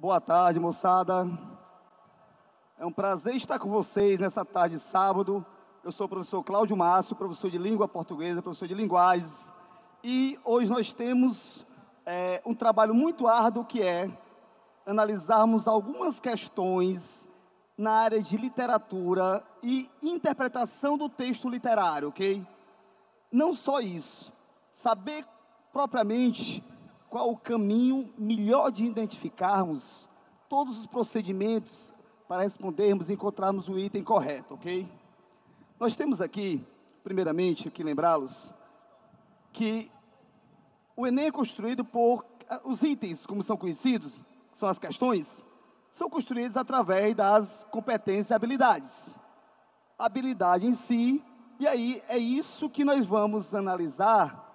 Boa tarde, moçada. É um prazer estar com vocês nessa tarde de sábado. Eu sou o professor Cláudio Márcio, professor de língua portuguesa, professor de linguagens. E hoje nós temos um trabalho muito árduo que é analisarmos algumas questões na área de literatura e interpretação do texto literário, ok? Não só isso, saber propriamente qual o caminho melhor de identificarmos todos os procedimentos para respondermos e encontrarmos o item correto, ok? Nós temos aqui, primeiramente, que lembrá-los que o Enem é construído por os itens, como são conhecidos, são as questões, são construídos através das competências e habilidades. A habilidade em si, e aí é isso que nós vamos analisar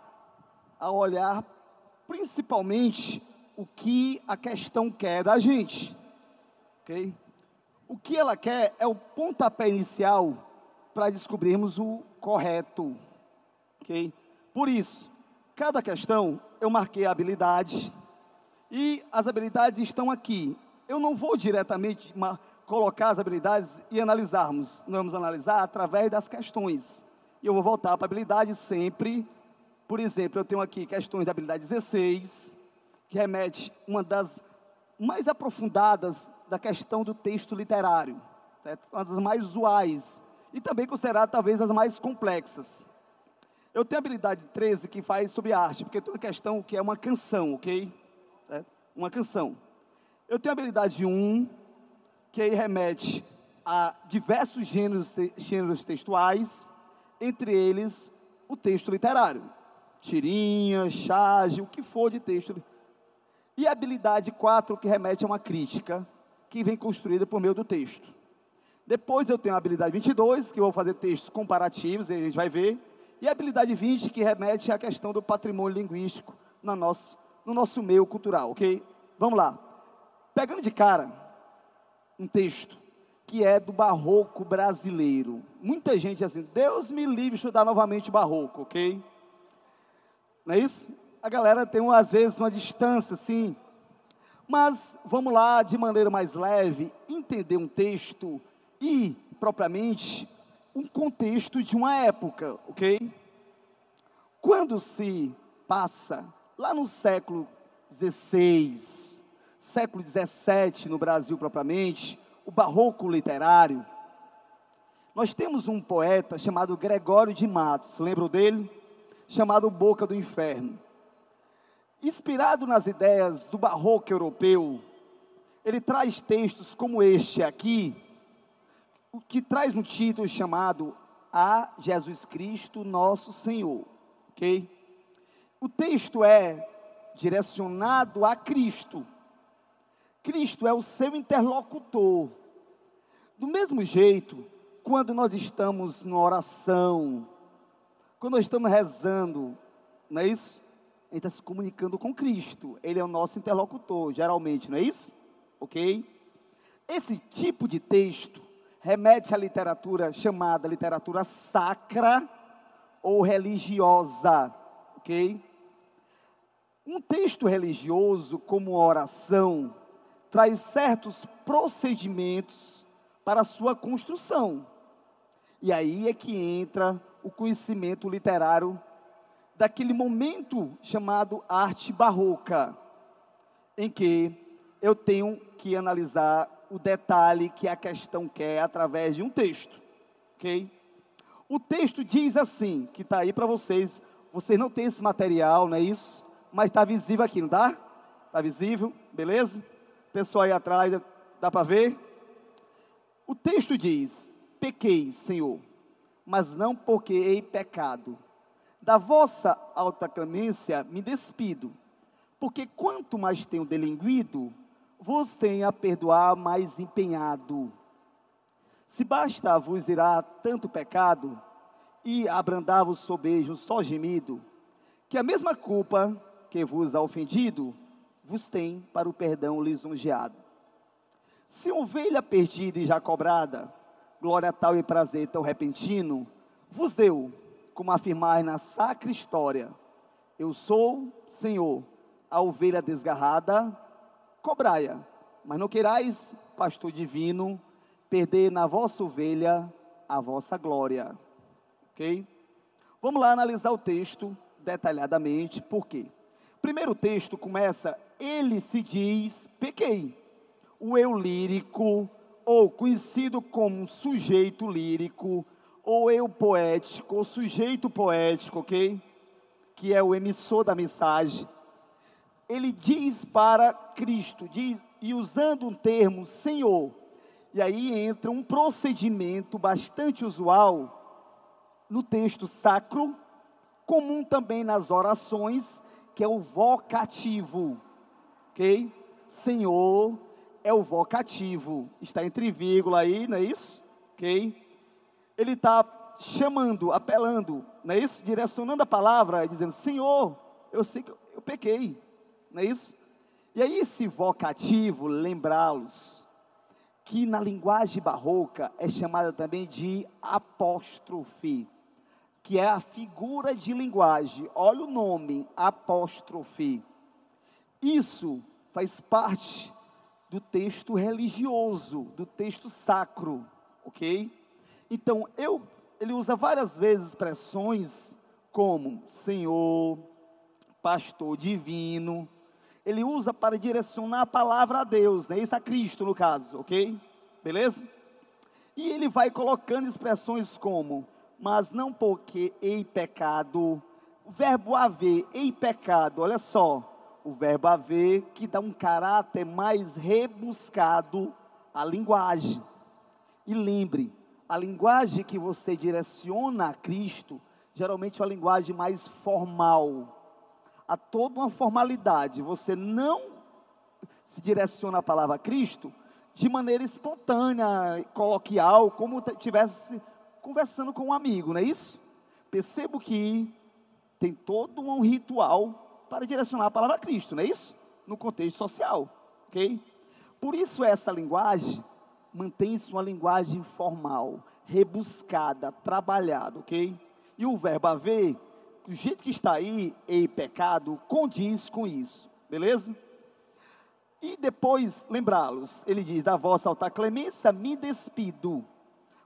ao olhar principalmente o que a questão quer da gente, ok? O que ela quer é o pontapé inicial para descobrirmos o correto, ok? Por isso, cada questão eu marquei a habilidade e as habilidades estão aqui. Eu não vou diretamente colocar as habilidades e analisarmos. Nós vamos analisar através das questões. E eu vou voltar para a habilidade sempre. Por exemplo, eu tenho aqui questões da habilidade 16, que remete uma das mais aprofundadas da questão do texto literário, certo? Uma das mais usuais e também considerada talvez as mais complexas. Eu tenho a habilidade 13 que faz sobre arte, porque tem uma questão que é uma canção, ok? Certo? Uma canção. Eu tenho a habilidade 1, que aí remete a diversos gêneros textuais, entre eles o texto literário. Tirinha, charge, o que for de texto. E a habilidade 4, que remete a uma crítica, que vem construída por meio do texto. Depois eu tenho a habilidade 22, que eu vou fazer textos comparativos, e a gente vai ver. E a habilidade 20, que remete à questão do patrimônio linguístico no nosso meio cultural, ok? Vamos lá. Pegando de cara um texto que é do barroco brasileiro. Muita gente diz assim, Deus me livre de estudar novamente o barroco, ok? Não é isso? A galera tem, às vezes, uma distância, assim. Mas, vamos lá, de maneira mais leve, entender um texto e, propriamente, um contexto de uma época, ok? Quando se passa, lá no século XVI, século XVII, no Brasil propriamente, o barroco literário, nós temos um poeta chamado Gregório de Matos, lembram dele? Chamado Boca do Inferno. Inspirado nas ideias do barroco europeu, ele traz textos como este aqui, que traz um título chamado A Jesus Cristo Nosso Senhor, ok? O texto é direcionado a Cristo. Cristo é o seu interlocutor. Do mesmo jeito, quando nós estamos numa oração, quando nós estamos rezando, não é isso? A gente está se comunicando com Cristo. Ele é o nosso interlocutor, geralmente, não é isso? Ok? Esse tipo de texto remete à literatura chamada literatura sacra ou religiosa, ok? Um texto religioso, como oração, traz certos procedimentos para a sua construção. E aí é que entra o conhecimento literário daquele momento chamado arte barroca, em que eu tenho que analisar o detalhe que a questão quer através de um texto, ok? O texto diz assim, que está aí para vocês não têm esse material, não é isso? Mas está visível aqui, não está? Está visível, beleza? Pessoal aí atrás, dá para ver? O texto diz, pequei, Senhor, mas não porque hei pecado. Da vossa alta clemência me despido, porque quanto mais tenho delinquido, vos tenho a perdoar mais empenhado. Se basta vos irá tanto pecado, e abrandar-vos sobejo só gemido, que a mesma culpa que vos ha ofendido, vos tem para o perdão lisonjeado. Se ovelha perdida e já cobrada, glória tal e prazer tão repentino, vos deu, como afirmar na sacra história, eu sou, Senhor, a ovelha desgarrada, cobrai-a, Mas não queirais, pastor divino, perder na vossa ovelha a vossa glória. Ok? Vamos lá analisar o texto detalhadamente. Por quê? Primeiro texto começa, ele se diz, pequei. O eu lírico, ou conhecido como sujeito lírico, ou eu poético, ou sujeito poético, ok? Que é o emissor da mensagem. Ele diz para Cristo, diz, e usando um termo Senhor, e aí entra um procedimento bastante usual no texto sacro, comum também nas orações, que é o vocativo, ok? Senhor é o vocativo, está entre vírgula aí, não é isso? Ok? Ele está chamando, apelando, não é isso? Direcionando a palavra, dizendo, Senhor, eu sei que eu pequei, não é isso? E aí esse vocativo, lembrá-los, que na linguagem barroca é chamada também de apóstrofe, que é a figura de linguagem. Olha o nome, apóstrofe. Isso faz parte do texto religioso, do texto sacro, ok? Então, ele usa várias vezes expressões como Senhor, pastor divino. Ele usa para direcionar a palavra a Deus, né? Isso a Cristo no caso, ok? Beleza? E ele vai colocando expressões como, mas não porque ei pecado, o verbo haver, ei pecado, olha só, o verbo haver que dá um caráter mais rebuscado à linguagem. E lembre, a linguagem que você direciona a Cristo, geralmente é uma linguagem mais formal. Há toda uma formalidade, você não se direciona a palavra a Cristo de maneira espontânea, coloquial, como se estivesse conversando com um amigo, não é isso? Percebo que tem todo um ritual para direcionar a palavra a Cristo, não é isso? No contexto social, ok? Por isso essa linguagem mantém-se uma linguagem formal, rebuscada, trabalhada, ok? E o verbo haver, do jeito que está aí, ei pecado, condiz com isso, beleza? E depois, lembrá-los, ele diz, da vossa alta clemência me despido,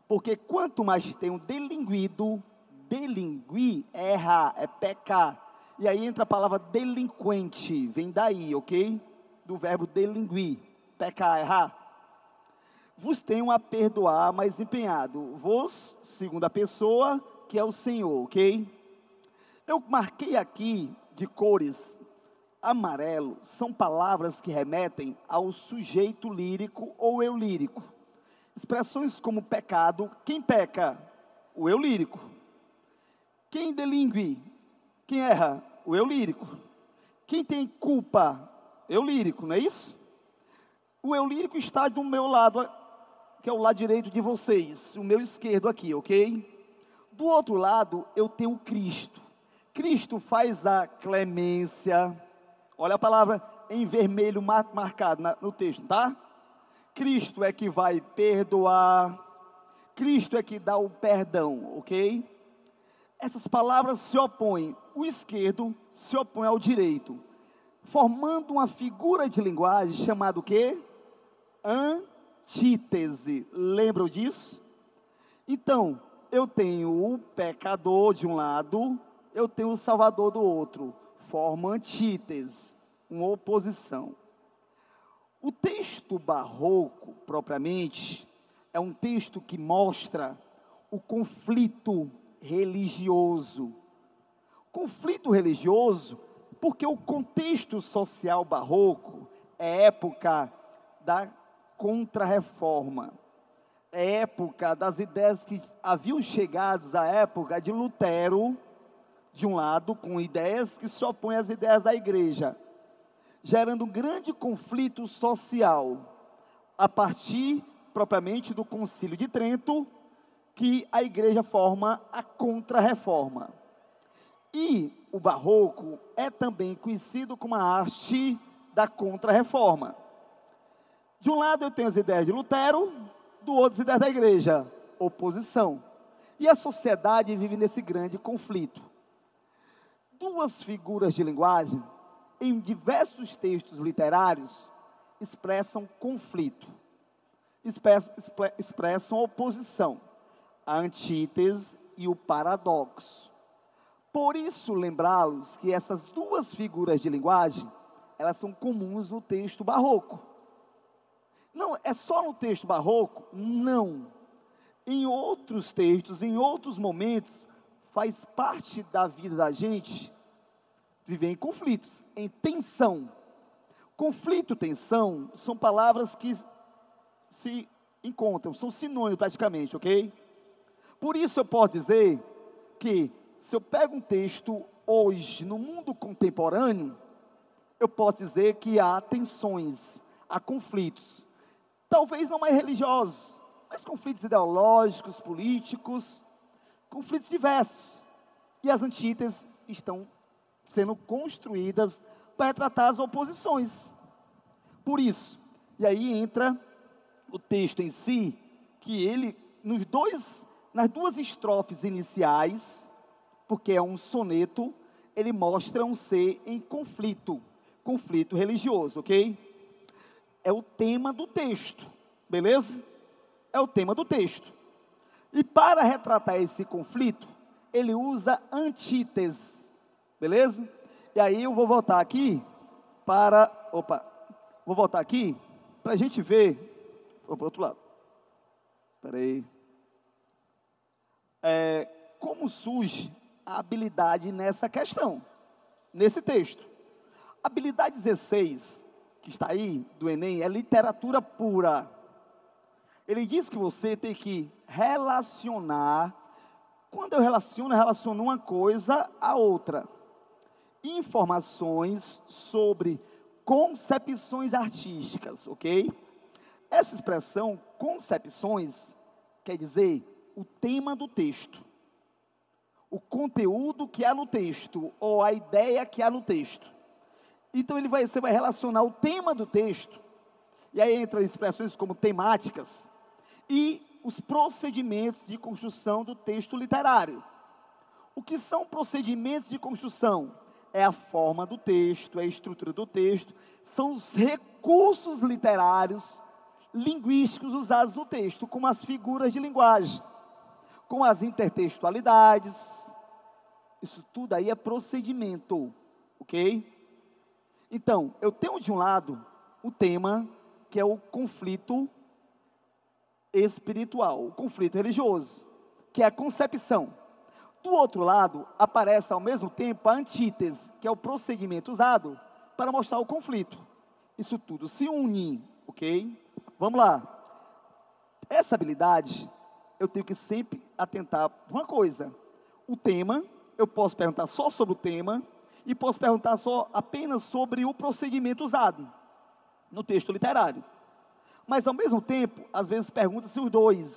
porque quanto mais tenho delinquido, delinquir é errar, é pecar. E aí entra a palavra delinquente, vem daí, ok? Do verbo delinquir, pecar, errar. Vos tenho a perdoar, mas empenhado. Vos, segunda pessoa, que é o Senhor, ok? Eu marquei aqui de cores amarelo, são palavras que remetem ao sujeito lírico ou eu lírico. Expressões como pecado, quem peca? O eu lírico. Quem delinque? Quem erra? O eu lírico. Quem tem culpa? Eu lírico, não é isso? O eu lírico está do meu lado, que é o lado direito de vocês, o meu esquerdo aqui, ok? Do outro lado, eu tenho Cristo. Cristo faz a clemência, olha a palavra em vermelho marcado no texto, tá? Cristo é que vai perdoar, Cristo é que dá o perdão, ok? Essas palavras se opõem, o esquerdo se opõe ao direito, formando uma figura de linguagem chamada o quê? Antítese. Lembram disso? Então, eu tenho o pecador de um lado, eu tenho o salvador do outro, forma antítese, uma oposição. O texto barroco, propriamente, é um texto que mostra o conflito religioso. Conflito religioso, porque o contexto social barroco é época da Contra-Reforma, é época das ideias que haviam chegado à época de Lutero, de um lado, com ideias que se opõem às ideias da igreja, gerando um grande conflito social, a partir, propriamente, do Concílio de Trento, que a igreja forma a Contra-Reforma. E o barroco é também conhecido como a arte da Contra-Reforma. De um lado eu tenho as ideias de Lutero, do outro as ideias da igreja, oposição. E a sociedade vive nesse grande conflito. Duas figuras de linguagem, em diversos textos literários, expressam conflito, expressam oposição, a antítese e o paradoxo. Por isso, lembrá-los que essas duas figuras de linguagem, elas são comuns no texto barroco. Não, é só no texto barroco? Não. Em outros textos, em outros momentos, faz parte da vida da gente viver em conflitos, em tensão. Conflito, tensão, são palavras que se encontram, são sinônimos praticamente, ok? Por isso eu posso dizer que, se eu pego um texto hoje, no mundo contemporâneo, eu posso dizer que há tensões, há conflitos. Talvez não mais religiosos, mas conflitos ideológicos, políticos, conflitos diversos. E as antíteses estão sendo construídas para retratar as oposições. Por isso, e aí entra o texto em si, que ele, nas duas estrofes iniciais, porque é um soneto, ele mostra um ser em conflito religioso, ok? É o tema do texto, beleza? É o tema do texto. E para retratar esse conflito, ele usa antítese, beleza? E aí eu vou voltar aqui para a gente ver, vou para o outro lado, espera aí, como surge a habilidade nessa questão, nesse texto. A habilidade 16, que está aí, do Enem, é literatura pura. Ele diz que você tem que relacionar, quando eu relaciono uma coisa a outra. Informações sobre concepções artísticas, ok? Essa expressão, concepções, quer dizer o tema do texto, o conteúdo que há no texto, ou a ideia que há no texto. Então você vai relacionar o tema do texto, e aí entra expressões como temáticas, e os procedimentos de construção do texto literário. O que são procedimentos de construção? É a forma do texto, é a estrutura do texto, são os recursos literários, linguísticos usados no texto, como as figuras de linguagem, com as intertextualidades. Isso tudo aí é procedimento, ok? Então, eu tenho de um lado o tema, que é o conflito espiritual, o conflito religioso, que é a concepção. Do outro lado, aparece ao mesmo tempo a antítese, que é o procedimento usado para mostrar o conflito. Isso tudo se une, ok? Vamos lá. Essa habilidade, eu tenho que sempre atentar para uma coisa. O tema, eu posso perguntar só sobre o tema, e posso perguntar apenas sobre o procedimento usado no texto literário. Mas, ao mesmo tempo, às vezes pergunta-se os dois,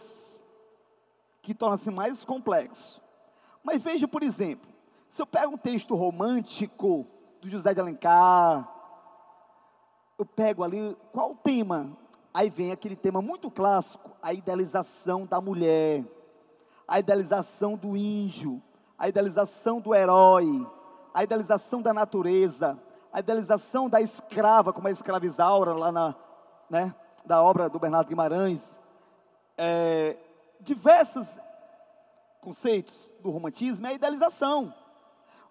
que torna-se mais complexo. Mas veja, por exemplo, se eu pego um texto romântico, do José de Alencar, eu pego ali, qual o tema? Aí vem aquele tema muito clássico, a idealização da mulher, a idealização do índio, a idealização do herói, a idealização da natureza, a idealização da escrava, como a escrava Isaura, lá da obra do Bernardo Guimarães. Diversos conceitos do romantismo é a idealização.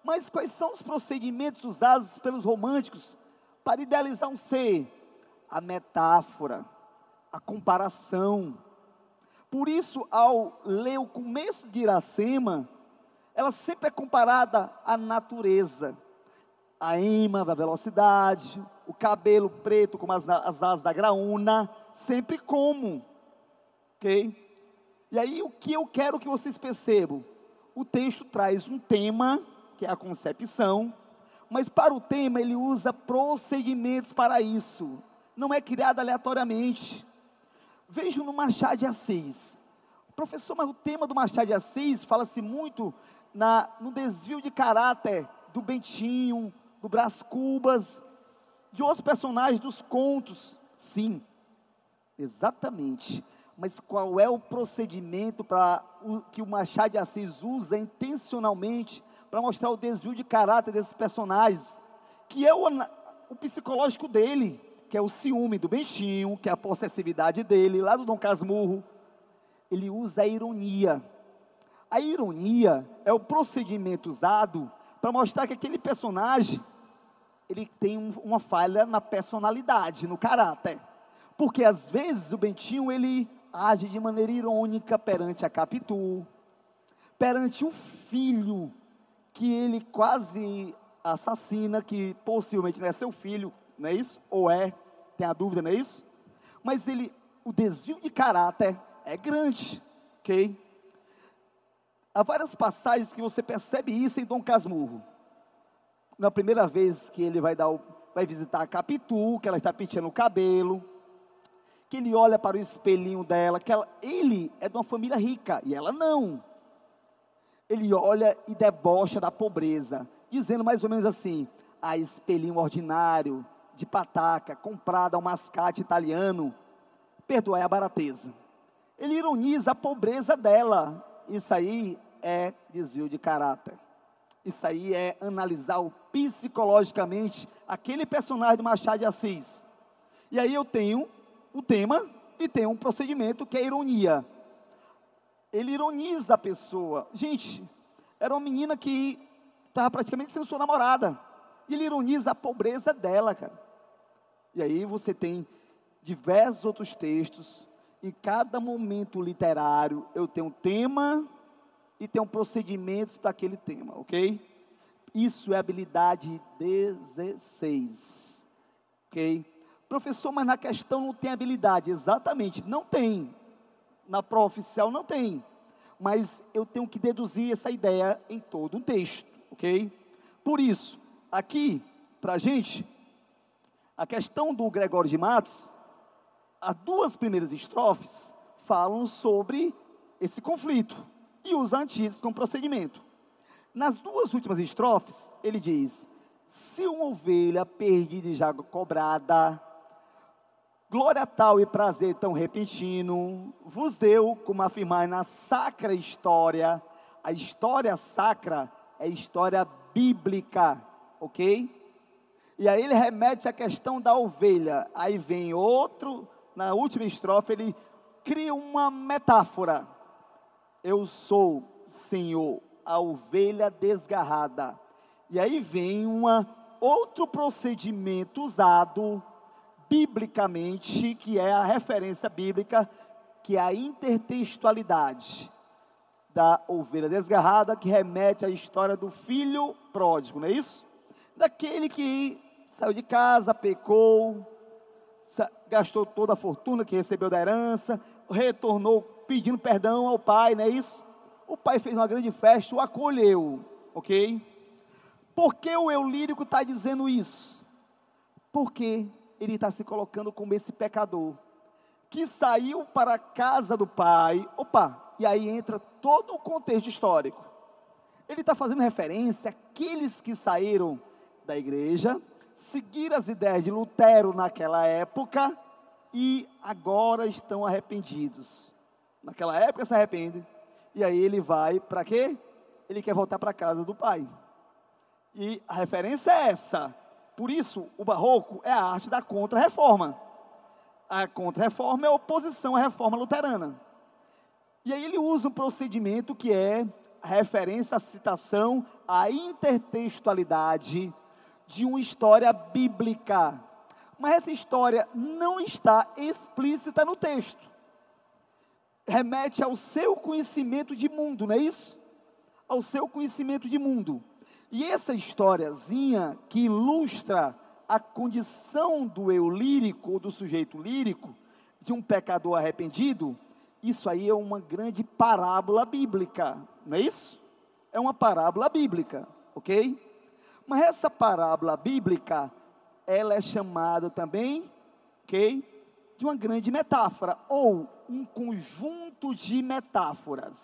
Mas quais são os procedimentos usados pelos românticos para idealizar um ser? A metáfora, a comparação. Por isso, ao ler o começo de Iracema, ela sempre é comparada à natureza. A ema da velocidade, o cabelo preto como as asas da graúna, sempre como, ok? E aí o que eu quero que vocês percebam? O texto traz um tema, que é a concepção, mas para o tema ele usa procedimentos para isso, não é criado aleatoriamente. Vejam no Machado de Assis. Professor, mas o tema do Machado de Assis fala-se muito no desvio de caráter do Bentinho, do Brás Cubas, de outros personagens dos contos. Sim, exatamente. Mas qual é o procedimento que o Machado de Assis usa intencionalmente para mostrar o desvio de caráter desses personagens? Que é o psicológico dele, que é o ciúme do Bentinho, que é a possessividade dele, lá do Dom Casmurro, ele usa a ironia. A ironia é o procedimento usado para mostrar que aquele personagem, ele tem uma falha na personalidade, no caráter. Porque às vezes o Bentinho, ele age de maneira irônica perante a Capitu, perante o filho, que ele quase assassina, que possivelmente não é seu filho, não é isso? Ou é? Tem a dúvida, não é isso? Mas o desvio de caráter é grande, ok? Há várias passagens que você percebe isso em Dom Casmurro. Na primeira vez que ele vai visitar a Capitu, que ela está penteando o cabelo, que ele olha para o espelhinho dela, ele é de uma família rica, e ela não. Ele olha e debocha da pobreza, dizendo mais ou menos assim: espelhinho ordinário, de pataca, comprado a um mascate italiano, perdoai a barateza. Ele ironiza a pobreza dela. Isso aí é desvio de caráter. Isso aí é analisar psicologicamente aquele personagem do Machado de Assis. E aí eu tenho o tema e tenho um procedimento que é a ironia. Ele ironiza a pessoa. Gente, era uma menina que estava praticamente sendo sua namorada. E ele ironiza a pobreza dela, cara. E aí você tem diversos outros textos. Em cada momento literário, eu tenho um tema e tenho procedimentos para aquele tema, ok? Isso é habilidade 16, ok? Professor, mas na questão não tem habilidade. Exatamente, não tem. Na prova oficial não tem. Mas eu tenho que deduzir essa ideia em todo um texto, ok? Por isso, aqui, para a gente, a questão do Gregório de Matos, as duas primeiras estrofes falam sobre esse conflito e usa antíteses como procedimento. Nas duas últimas estrofes, ele diz: se uma ovelha perdida e já cobrada, glória tal e prazer tão repentino, vos deu, como afirmar na sacra história. A história sacra é história bíblica, ok? E aí ele remete à questão da ovelha. Aí vem outro, na última estrofe, ele cria uma metáfora. Eu sou, Senhor, a ovelha desgarrada. E aí vem outro procedimento usado biblicamente, que é a referência bíblica, que é a intertextualidade da ovelha desgarrada, que remete à história do filho pródigo, não é isso? Daquele que saiu de casa, pecou, gastou toda a fortuna que recebeu da herança, retornou pedindo perdão ao pai, não é isso? O pai fez uma grande festa, o acolheu, ok? Por que o eu lírico está dizendo isso? Porque ele está se colocando como esse pecador, que saiu para a casa do pai, e aí entra todo o contexto histórico. Ele está fazendo referência àqueles que saíram da igreja, seguiram as ideias de Lutero naquela época, e agora estão arrependidos. Naquela época se arrepende, e aí ele vai para quê? Ele quer voltar para a casa do pai. E a referência é essa. Por isso, o barroco é a arte da contra-reforma. A contra-reforma é a oposição à reforma luterana. E aí ele usa um procedimento que é a referência, a citação, a intertextualidade de uma história bíblica. Mas essa história não está explícita no texto. Remete ao seu conhecimento de mundo, não é isso? Ao seu conhecimento de mundo. E essa historiazinha que ilustra a condição do eu lírico, do sujeito lírico, de um pecador arrependido, isso aí é uma grande parábola bíblica, não é isso? É uma parábola bíblica, ok? Mas essa parábola bíblica, ela é chamada também, ok? De uma grande metáfora, ou um conjunto de metáforas,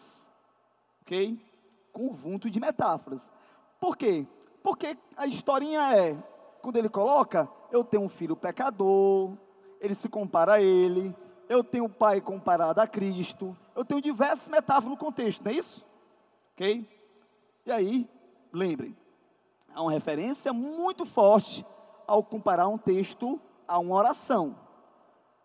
ok? Conjunto de metáforas. Por quê? Porque a historinha quando ele coloca, eu tenho um filho pecador, ele se compara a ele, eu tenho o pai comparado a Cristo, eu tenho diversas metáforas no contexto, não é isso? Ok? E aí, lembrem, há uma referência muito forte ao comparar um texto a uma oração.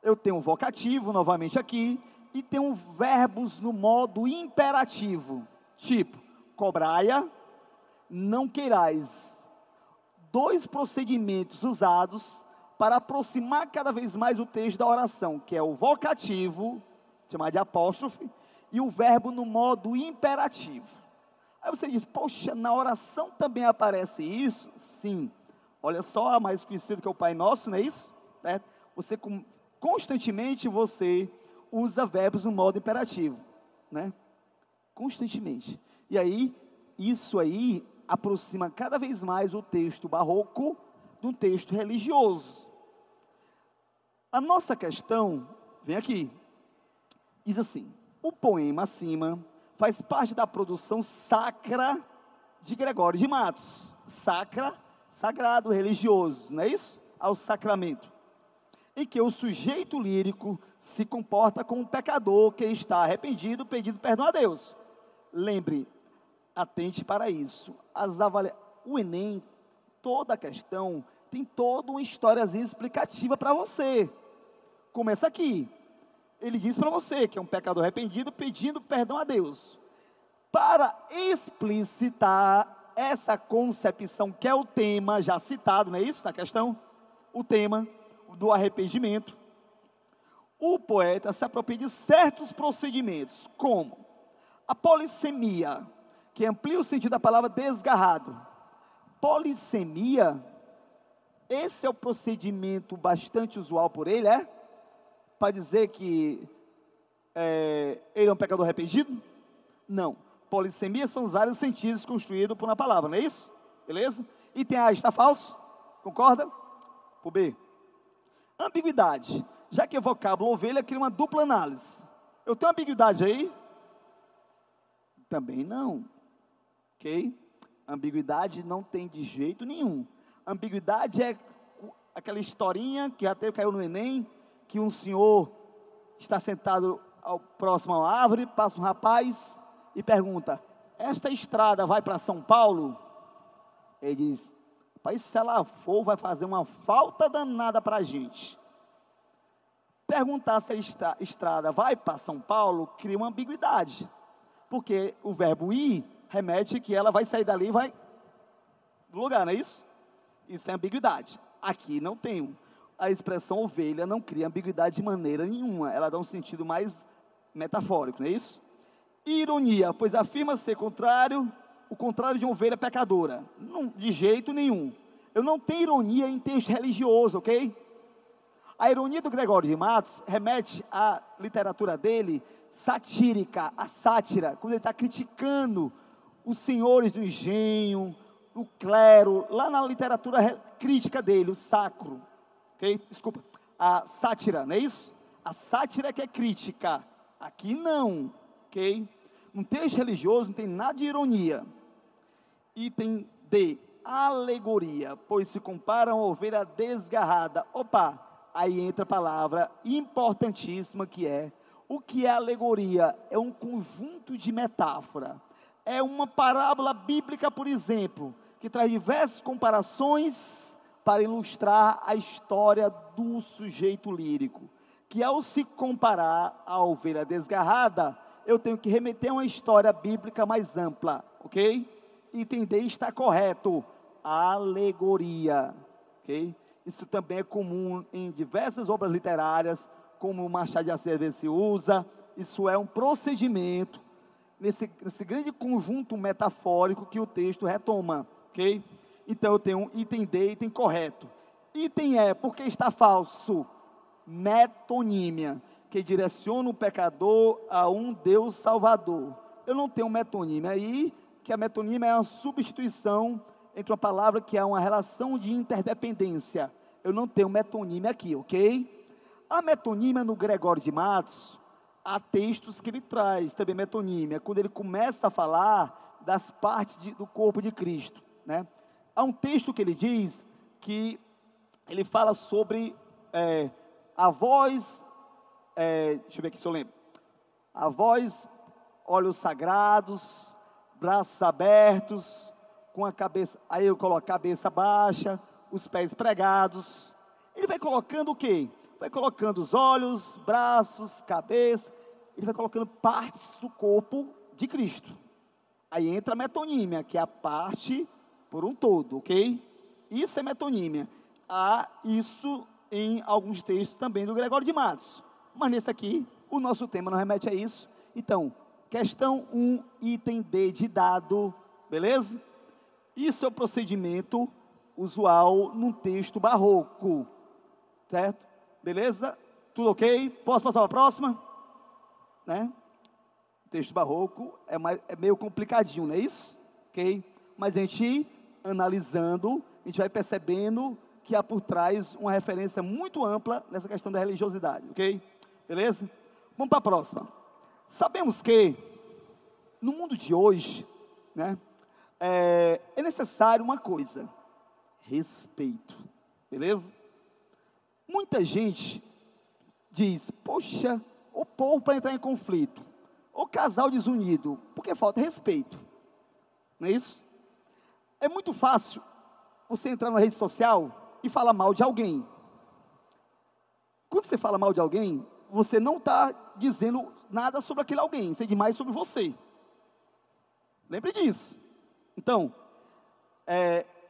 Eu tenho um vocativo, novamente aqui, e tenho verbos no modo imperativo, tipo, cobrai-a, não queirais. Dois procedimentos usados para aproximar cada vez mais o texto da oração, que é o vocativo, chamado de apóstrofe, e o verbo no modo imperativo. Aí você diz, poxa, na oração também aparece isso? Sim. Olha só, mais conhecido que é o Pai Nosso, não é isso? Né? Constantemente você usa verbos no modo imperativo, né? Constantemente. E aí, isso aí aproxima cada vez mais o texto barroco de um texto religioso. A nossa questão, vem aqui, diz assim, o poema acima faz parte da produção sacra de Gregório de Matos. Sacra, sagrado, religioso, não é isso? Ao sacramento. Em que o sujeito lírico se comporta como um pecador que está arrependido, pedindo perdão a Deus. Lembre, atente para isso. O Enem, toda a questão, tem toda uma historiazinha explicativa para você. Começa aqui. Ele diz para você que é um pecador arrependido, pedindo perdão a Deus. Para explicitar essa concepção, que é o tema já citado, não é isso? Na questão, o tema do arrependimento, o poeta se apropria de certos procedimentos, como a polissemia, que amplia o sentido da palavra desgarrado. Polissemia, esse é o procedimento bastante usual por ele, para dizer que ele é um pecador arrependido? Não. Polissemia são os vários sentidos construídos por uma palavra, não é isso? Beleza? E tem a está falso? Concorda? Por B. Ambiguidade. Já que o vocábulo ovelha cria uma dupla análise. Eu tenho ambiguidade aí? Também não. Ok? Ambiguidade não tem de jeito nenhum. Ambiguidade é aquela historinha que até caiu no Enem, que um senhor está sentado próximo a uma árvore, passa um rapaz e pergunta, esta estrada vai para São Paulo? Ele diz, rapaz, se ela for, vai fazer uma falta danada para a gente. Perguntar se a estrada vai para São Paulo cria uma ambiguidade, porque o verbo ir remete que ela vai sair dali e vai do lugar, não é isso? Isso é ambiguidade. Aqui não tem. A expressão ovelha não cria ambiguidade de maneira nenhuma, ela dá um sentido mais metafórico, não é isso? Ironia, pois afirma ser o contrário de uma ovelha pecadora. Não, de jeito nenhum. Eu não tenho ironia em texto religioso, ok? A ironia do Gregório de Matos remete à literatura dele satírica, a sátira, quando ele está criticando os senhores do engenho, o clero, lá na literatura crítica dele, o sacro, ok? Desculpa, a sátira, não é isso? A sátira que é crítica, aqui não, ok? Um texto religioso não tem nada de ironia. Item D, alegoria, pois se compara a uma ovelha desgarrada. Opa, aí entra a palavra importantíssima que é, o que é alegoria? É um conjunto de metáfora. É uma parábola bíblica, por exemplo, que traz diversas comparações para ilustrar a história do sujeito lírico. Que ao se comparar à ovelha desgarrada, eu tenho que remeter a uma história bíblica mais ampla, ok? Entender está correto. Alegoria, ok? Isso também é comum em diversas obras literárias, como o Machado de Assis se usa. Isso é um procedimento nesse grande conjunto metafórico que o texto retoma, ok? Então eu tenho um item D, item correto. Item E, porque está falso? Metonímia, que direciona o pecador a um Deus Salvador. Eu não tenho metonímia aí, que a metonímia é uma substituição entre uma palavra que é uma relação de interdependência. Eu não tenho metonímia aqui, ok? A metonímia no Gregório de Matos, há textos que ele traz também metonímia, quando ele começa a falar das partes do corpo de Cristo, né? Há um texto que ele diz que ele fala sobre a voz, deixa eu ver aqui se eu lembro, a voz, olhos sagrados, braços abertos, com a cabeça, aí eu coloco a cabeça baixa, os pés pregados, Ele vai colocando o quê? Vai colocando os olhos, braços, cabeça, ele vai colocando partes do corpo de Cristo. Aí entra a metonímia, que é a parte por um todo, ok? Isso é metonímia. Há isso em alguns textos também do Gregório de Matos. Mas nesse aqui, o nosso tema não remete a isso. Então, questão 1, item D de dado, beleza? Isso é o procedimento usual num texto barroco, certo? Beleza? Tudo ok? Posso passar para a próxima? Né? O texto barroco é meio complicadinho, não é isso? Ok? Mas a gente, analisando, a gente vai percebendo que há por trás uma referência muito ampla nessa questão da religiosidade, ok? Beleza? Vamos para a próxima. Sabemos que, no mundo de hoje, né, é necessário uma coisa: respeito, beleza? Muita gente diz, poxa, o povo para entrar em conflito, o casal desunido, porque falta respeito, não é isso? É muito fácil você entrar na rede social e falar mal de alguém. Quando você fala mal de alguém, você não está dizendo nada sobre aquele alguém, você diz mais sobre você. Lembre disso. Então,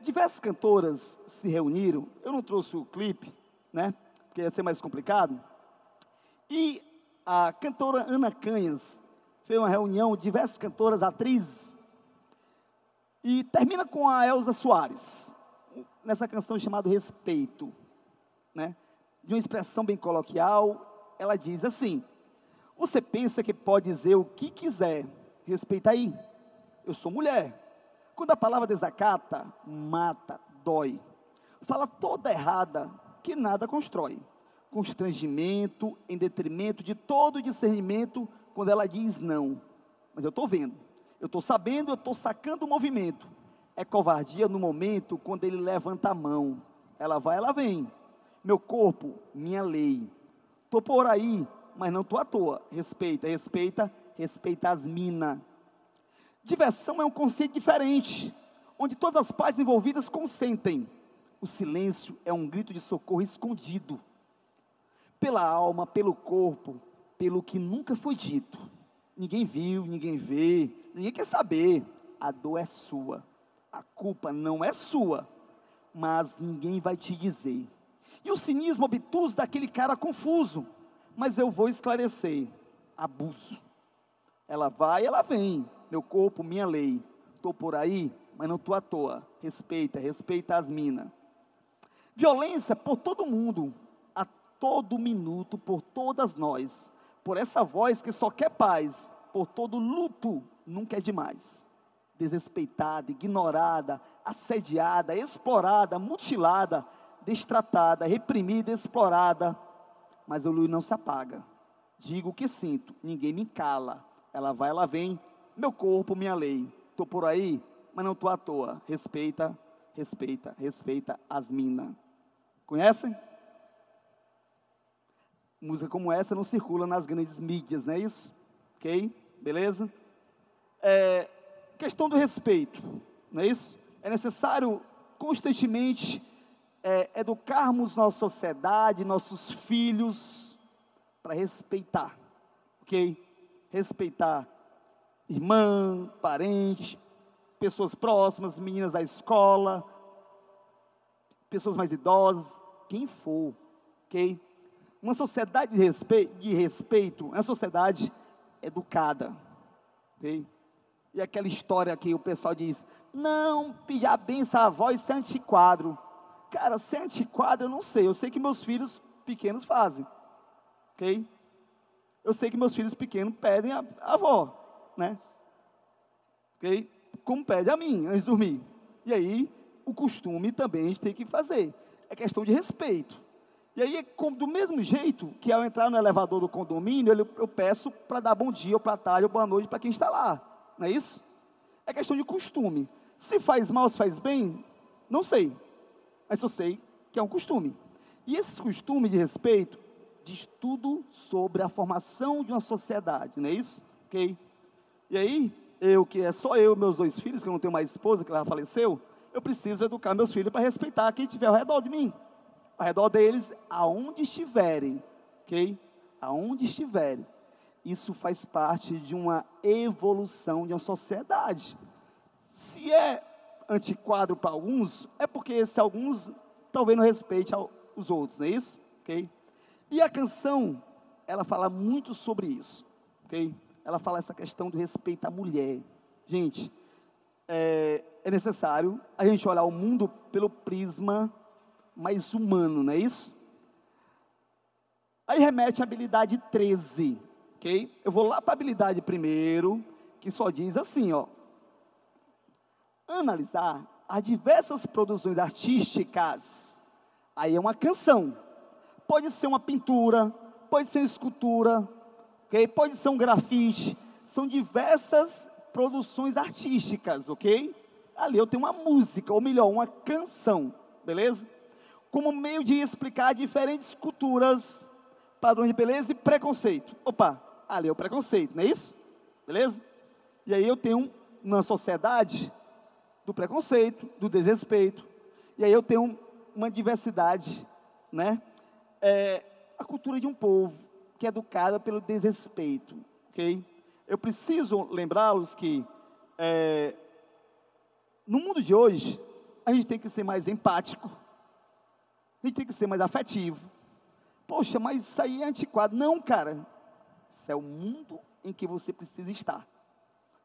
diversas cantoras se reuniram, eu não trouxe o clipe, né, porque ia ser mais complicado, e a cantora Ana Canhas fez uma reunião de diversas cantoras, atrizes, e termina com a Elza Soares, nessa canção chamada Respeito, né, de uma expressão bem coloquial. Ela diz assim: você pensa que pode dizer o que quiser, respeita aí, eu sou mulher. Quando a palavra desacata, mata, dói. Fala toda errada, que nada constrói. Constrangimento em detrimento de todo discernimento, quando ela diz não. Mas eu estou vendo, eu estou sabendo, eu estou sacando o movimento. É covardia no momento, quando ele levanta a mão. Ela vai, ela vem. Meu corpo, minha lei. Estou por aí, mas não estou à toa. Respeita, respeita, respeita as minas. Diversão é um conceito diferente, onde todas as partes envolvidas consentem. O silêncio é um grito de socorro escondido. Pela alma, pelo corpo, pelo que nunca foi dito. Ninguém viu, ninguém vê, ninguém quer saber. A dor é sua, a culpa não é sua, mas ninguém vai te dizer. E o cinismo obtuso daquele cara confuso, mas eu vou esclarecer: abuso. Ela vai, ela vem, meu corpo, minha lei. Estou por aí, mas não estou à toa. Respeita, respeita as minas. Violência por todo mundo, a todo minuto, por todas nós. Por essa voz que só quer paz, por todo luto, nunca é demais. Desrespeitada, ignorada, assediada, explorada, mutilada, destratada, reprimida, explorada. Mas o luz não se apaga. Digo o que sinto, ninguém me cala. Ela vai, ela vem, meu corpo, minha lei. Estou por aí, mas não estou à toa. Respeita, respeita, respeita as minas. Conhecem? Música como essa não circula nas grandes mídias, não é isso? Ok? Beleza? Questão do respeito, não é isso? É necessário constantemente educarmos nossa sociedade, nossos filhos, para respeitar, ok? Respeitar irmã, parente, pessoas próximas, meninas da escola, pessoas mais idosas, quem for, ok? Uma sociedade de respeito é uma sociedade educada, ok? E aquela história que o pessoal diz, não, pedir a benção à avó, isso é antiquadro. Cara, se é antiquadro, eu sei que meus filhos pequenos fazem, ok? Eu sei que meus filhos pequenos pedem a avó, né? Ok? Como pede a mim, antes de dormir. E aí, o costume também a gente tem que fazer. É questão de respeito. E aí, do mesmo jeito que ao entrar no elevador do condomínio, eu peço para dar bom dia, ou para tarde, ou boa noite para quem está lá. Não é isso? É questão de costume. Se faz mal, se faz bem, não sei. Mas eu sei que é um costume. E esse costume de respeito diz tudo sobre a formação de uma sociedade, não é isso? Ok? E aí, que é só eu e meus 2 filhos, que eu não tenho mais esposa, que ela faleceu, eu preciso educar meus filhos para respeitar quem estiver ao redor de mim. ao redor deles, aonde estiverem, ok? Aonde estiverem. Isso faz parte de uma evolução de uma sociedade. Se é antiquado para alguns, é porque esses alguns talvez não respeitem os outros, não é isso? Ok? E a canção, ela fala muito sobre isso, ok? Ela fala essa questão do respeito à mulher. Gente, é necessário a gente olhar o mundo pelo prisma mais humano, não é isso? Aí remete à habilidade 13, ok? Eu vou lá para a habilidade primeiro, que só diz assim, ó. Analisar as diversas produções artísticas. Aí é uma canção. Pode ser uma pintura, pode ser uma escultura, ok? Pode ser um grafite. São diversas produções artísticas, ok? Ali eu tenho uma música, ou melhor, uma canção, beleza? Como meio de explicar diferentes culturas, padrões de beleza e preconceito. Opa, ali é o preconceito, não é isso? Beleza? E aí eu tenho uma sociedade do preconceito, do desrespeito. E aí eu tenho uma diversidade, né? A cultura de um povo que é educada pelo desrespeito, ok? Eu preciso lembrá-los que no mundo de hoje a gente tem que ser mais empático, a gente tem que ser mais afetivo. Poxa, mas isso aí é antiquado. Não, cara, isso é o mundo em que você precisa estar.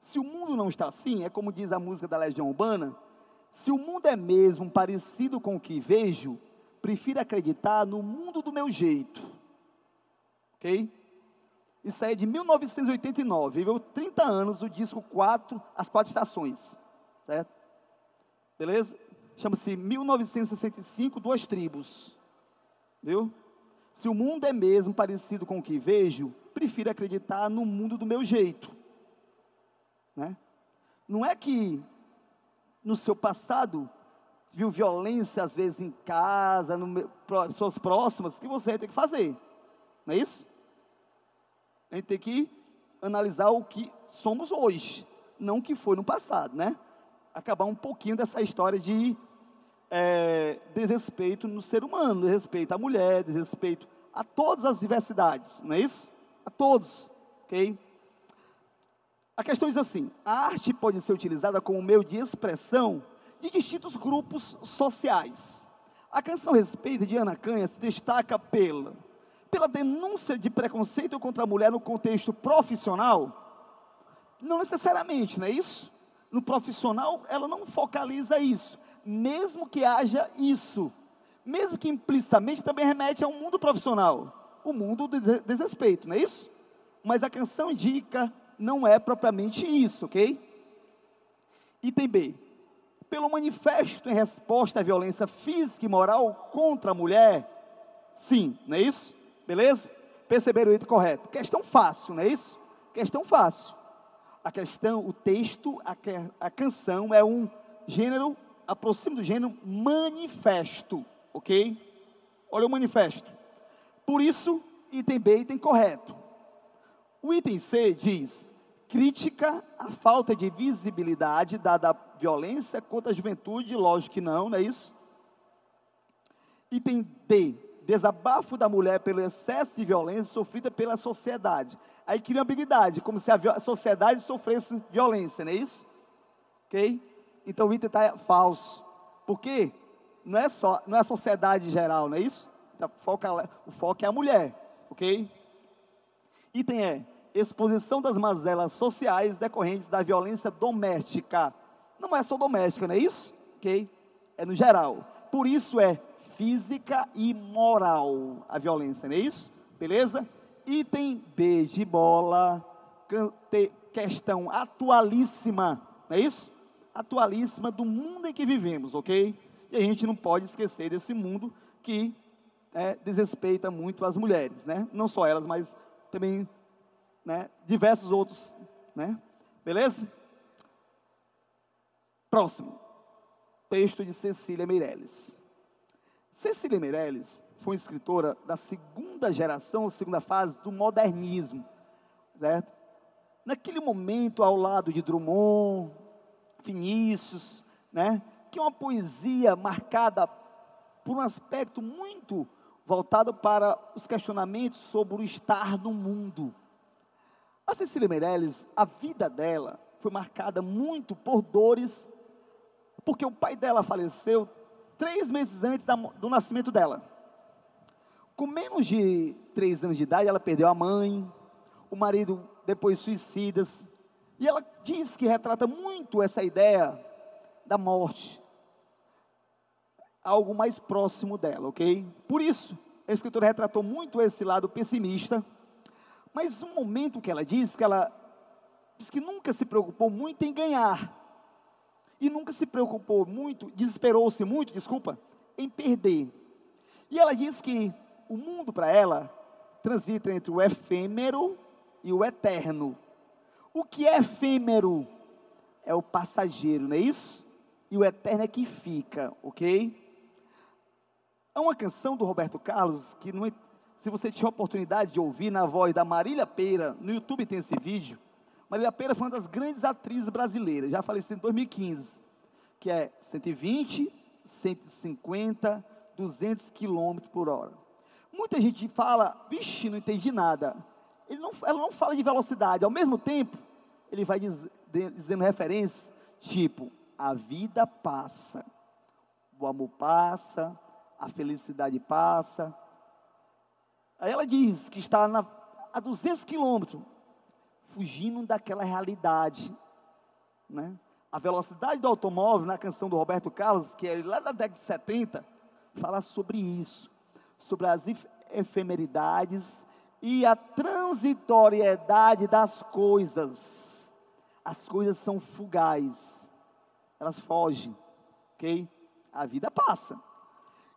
Se o mundo não está assim, é como diz a música da Legião Urbana, se o mundo é mesmo parecido com o que vejo, prefiro acreditar no mundo do meu jeito. Ok? Isso aí é de 1989, viveu 30 anos o disco 4, As Quatro Estações. Certo? Beleza? Chama-se 1965, Duas Tribos. Viu? Se o mundo é mesmo parecido com o que vejo, prefiro acreditar no mundo do meu jeito. Né? Não é que no seu passado viu violência às vezes em casa, pessoas próximas, que você tem que fazer, não é isso? A gente tem que analisar o que somos hoje, não o que foi no passado, né? Acabar um pouquinho dessa história de desrespeito no ser humano, desrespeito à mulher, desrespeito a todas as diversidades, não é isso? A todos, ok? A questão diz assim: a arte pode ser utilizada como meio de expressão de distintos grupos sociais. A canção Respeito de Ana Canha se destaca pela denúncia de preconceito contra a mulher no contexto profissional. Não necessariamente, não é isso? No profissional, ela não focaliza isso, mesmo que haja isso, mesmo que implicitamente também remete ao mundo profissional, o mundo do desrespeito, não é isso? Mas a canção indica, não é propriamente isso, ok? Item B. Pelo manifesto em resposta à violência física e moral contra a mulher, sim, não é isso? Beleza? Perceberam o item correto? Questão fácil, não é isso? Questão fácil. A questão, o texto, a canção é um gênero, aproxima do gênero manifesto, ok? Olha o manifesto. Por isso, item B, item correto. O item C diz: crítica à falta de visibilidade dada à violência contra a juventude, lógico que não, não é isso? Item D, desabafo da mulher pelo excesso de violência sofrida pela sociedade. Aí cria uma ambiguidade, como se a sociedade sofresse violência, não é isso? Ok? Então o item está falso. Por quê? Não é a sociedade em geral, não é isso? O foco é a mulher, ok? Item E, exposição das mazelas sociais decorrentes da violência doméstica. Não é só doméstica, não é isso? Ok? É no geral. Por isso é física e moral a violência, não é isso? Beleza? Item B de bola, questão atualíssima, não é isso? Atualíssima do mundo em que vivemos, ok? E a gente não pode esquecer desse mundo que desrespeita muito as mulheres, né? Não só elas, mas também, né, diversos outros, né? Beleza? Próximo. Texto de Cecília Meirelles. Cecília Meirelles foi uma escritora da segunda geração, segunda fase do modernismo, certo? Naquele momento, ao lado de Drummond, Vinícius, né? Que é uma poesia marcada por um aspecto muito voltado para os questionamentos sobre o estar no mundo. A Cecília Meirelles, a vida dela foi marcada muito por dores, porque o pai dela faleceu 3 meses antes do nascimento dela. Com menos de 3 anos de idade, ela perdeu a mãe, o marido depois suicidas, e ela diz que retrata muito essa ideia da morte, algo mais próximo dela, ok? Por isso, a escritora retratou muito esse lado pessimista, mas um momento que ela diz que nunca se preocupou muito em ganhar, e nunca se preocupou muito, desesperou-se muito, em perder. E ela diz que o mundo para ela transita entre o efêmero e o eterno. O que é efêmero é o passageiro, não é isso? E o eterno é que fica, ok? Há uma canção do Roberto Carlos, que se você tiver a oportunidade de ouvir na voz da Marília Pêra, no YouTube tem esse vídeo. Marília Pêra foi uma das grandes atrizes brasileiras, já faleceu em 2015, que é 120, 150, 200 km por hora. Muita gente fala, vixe, não entendi nada. Ela não fala de velocidade, ao mesmo tempo, ele vai dizendo referências, tipo, a vida passa, o amor passa, a felicidade passa. Aí ela diz que está a 200 quilômetros, fugindo daquela realidade, né? A velocidade do automóvel, na canção do Roberto Carlos, que é lá da década de 70, fala sobre isso, sobre as efemeridades e a transitoriedade das coisas. As coisas são fugais, elas fogem, ok? A vida passa.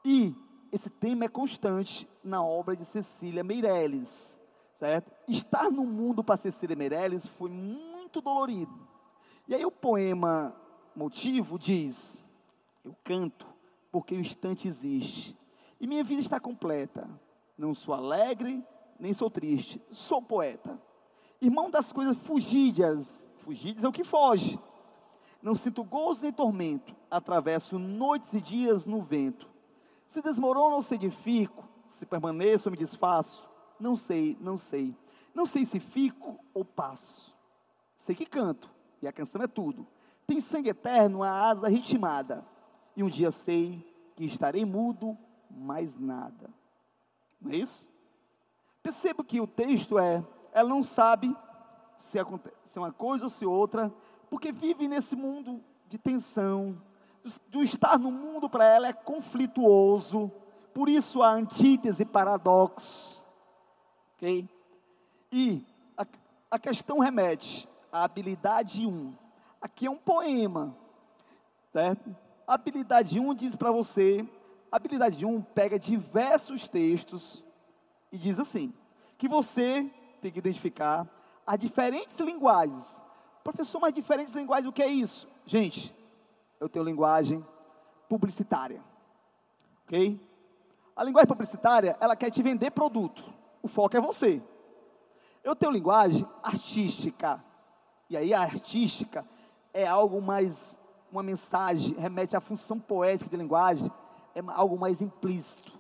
E esse tema é constante na obra de Cecília Meirelles, certo? Estar no mundo para Cecília Meirelles foi muito dolorido. E aí o poema Motivo diz: eu canto porque o instante existe, e minha vida está completa. Não sou alegre, nem sou triste, sou poeta. Irmão das coisas fugídias é o que foge. Não sinto gozo nem tormento, atravesso noites e dias no vento. Se desmorono ou se edifico, se permaneço ou me desfaço, não sei. Não sei se fico ou passo. Sei que canto, e a canção é tudo. Tem sangue eterno, a asa ritmada. E um dia sei que estarei mudo, mais nada. Não é isso? Percebo que o texto ela não sabe se é uma coisa ou se outra, porque vive nesse mundo de tensão, do estar no mundo para ela é conflituoso, por isso a antítese, paradoxo, ok? E a questão remete à habilidade 1, aqui é um poema, certo? A habilidade 1 diz para você, a habilidade 1 pega diversos textos e diz assim, que você tem que identificar as diferentes linguagens. Professor, mas diferentes linguagens, o que é isso? Gente, eu tenho linguagem publicitária, ok? A linguagem publicitária, ela quer te vender produto, o foco é você. Eu tenho linguagem artística, e aí a artística é algo mais, uma mensagem, remete à função poética de linguagem, é algo mais implícito.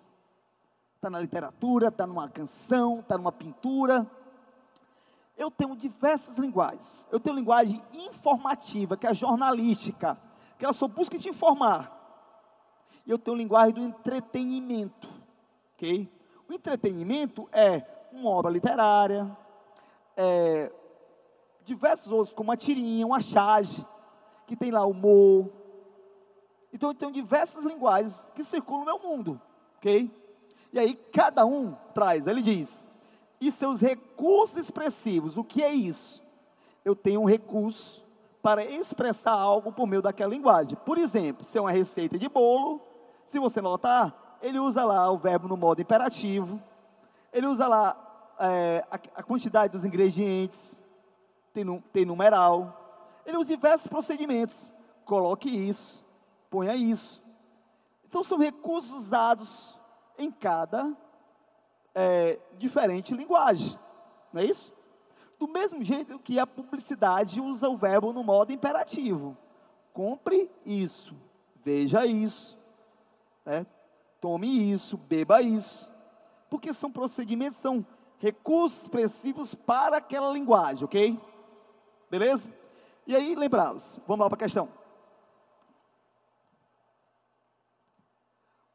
Está na literatura, está numa canção, está numa pintura. Eu tenho diversas linguagens. Eu tenho linguagem informativa, que é a jornalística, que ela só busca te informar. E eu tenho linguagem do entretenimento, ok? O entretenimento é uma obra literária, diversos outros, como a tirinha, uma charge, que tem lá humor. Então eu tenho diversas linguagens que circulam no meu mundo, ok? E aí cada um traz, ele diz, e seus recursos expressivos, o que é isso? Eu tenho um recurso para expressar algo por meio daquela linguagem. Por exemplo, se é uma receita de bolo, se você notar, ele usa lá o verbo no modo imperativo, ele usa lá a quantidade dos ingredientes, tem numeral, ele usa diversos procedimentos, coloque isso, ponha isso. Então são recursos usados em cada diferente linguagem, não é isso? Do mesmo jeito que a publicidade usa o verbo no modo imperativo. Compre isso, veja isso, né? tome isso, beba isso, porque são procedimentos, são recursos expressivos para aquela linguagem, ok? Beleza? E aí, lembrá-los. Vamos lá para a questão.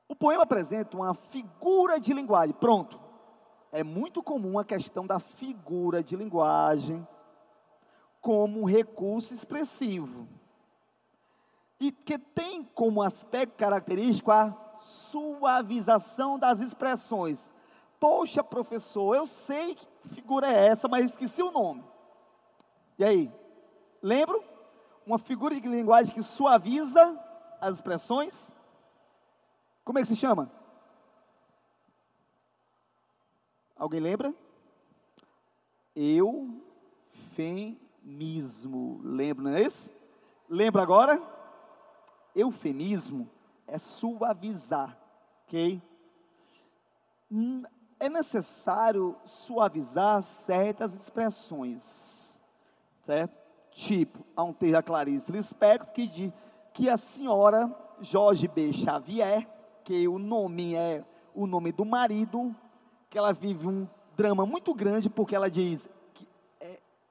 O poema apresenta uma figura de linguagem. Pronto. É muito comum a questão da figura de linguagem como um recurso expressivo. E que tem como aspecto característico a suavização das expressões. Poxa, professor, eu sei que figura é essa, mas esqueci o nome. E aí? Lembram? Uma figura de linguagem que suaviza as expressões? Como é que se chama? Alguém lembra? Eufemismo. Lembra, não é isso? Lembra agora? Eufemismo é suavizar, ok? É necessário suavizar certas expressões, certo? Tipo, há um texto da Clarice Lispector que diz que a senhora Jorge B. Xavier, que o nome é o nome do marido, que ela vive um drama muito grande porque ela diz que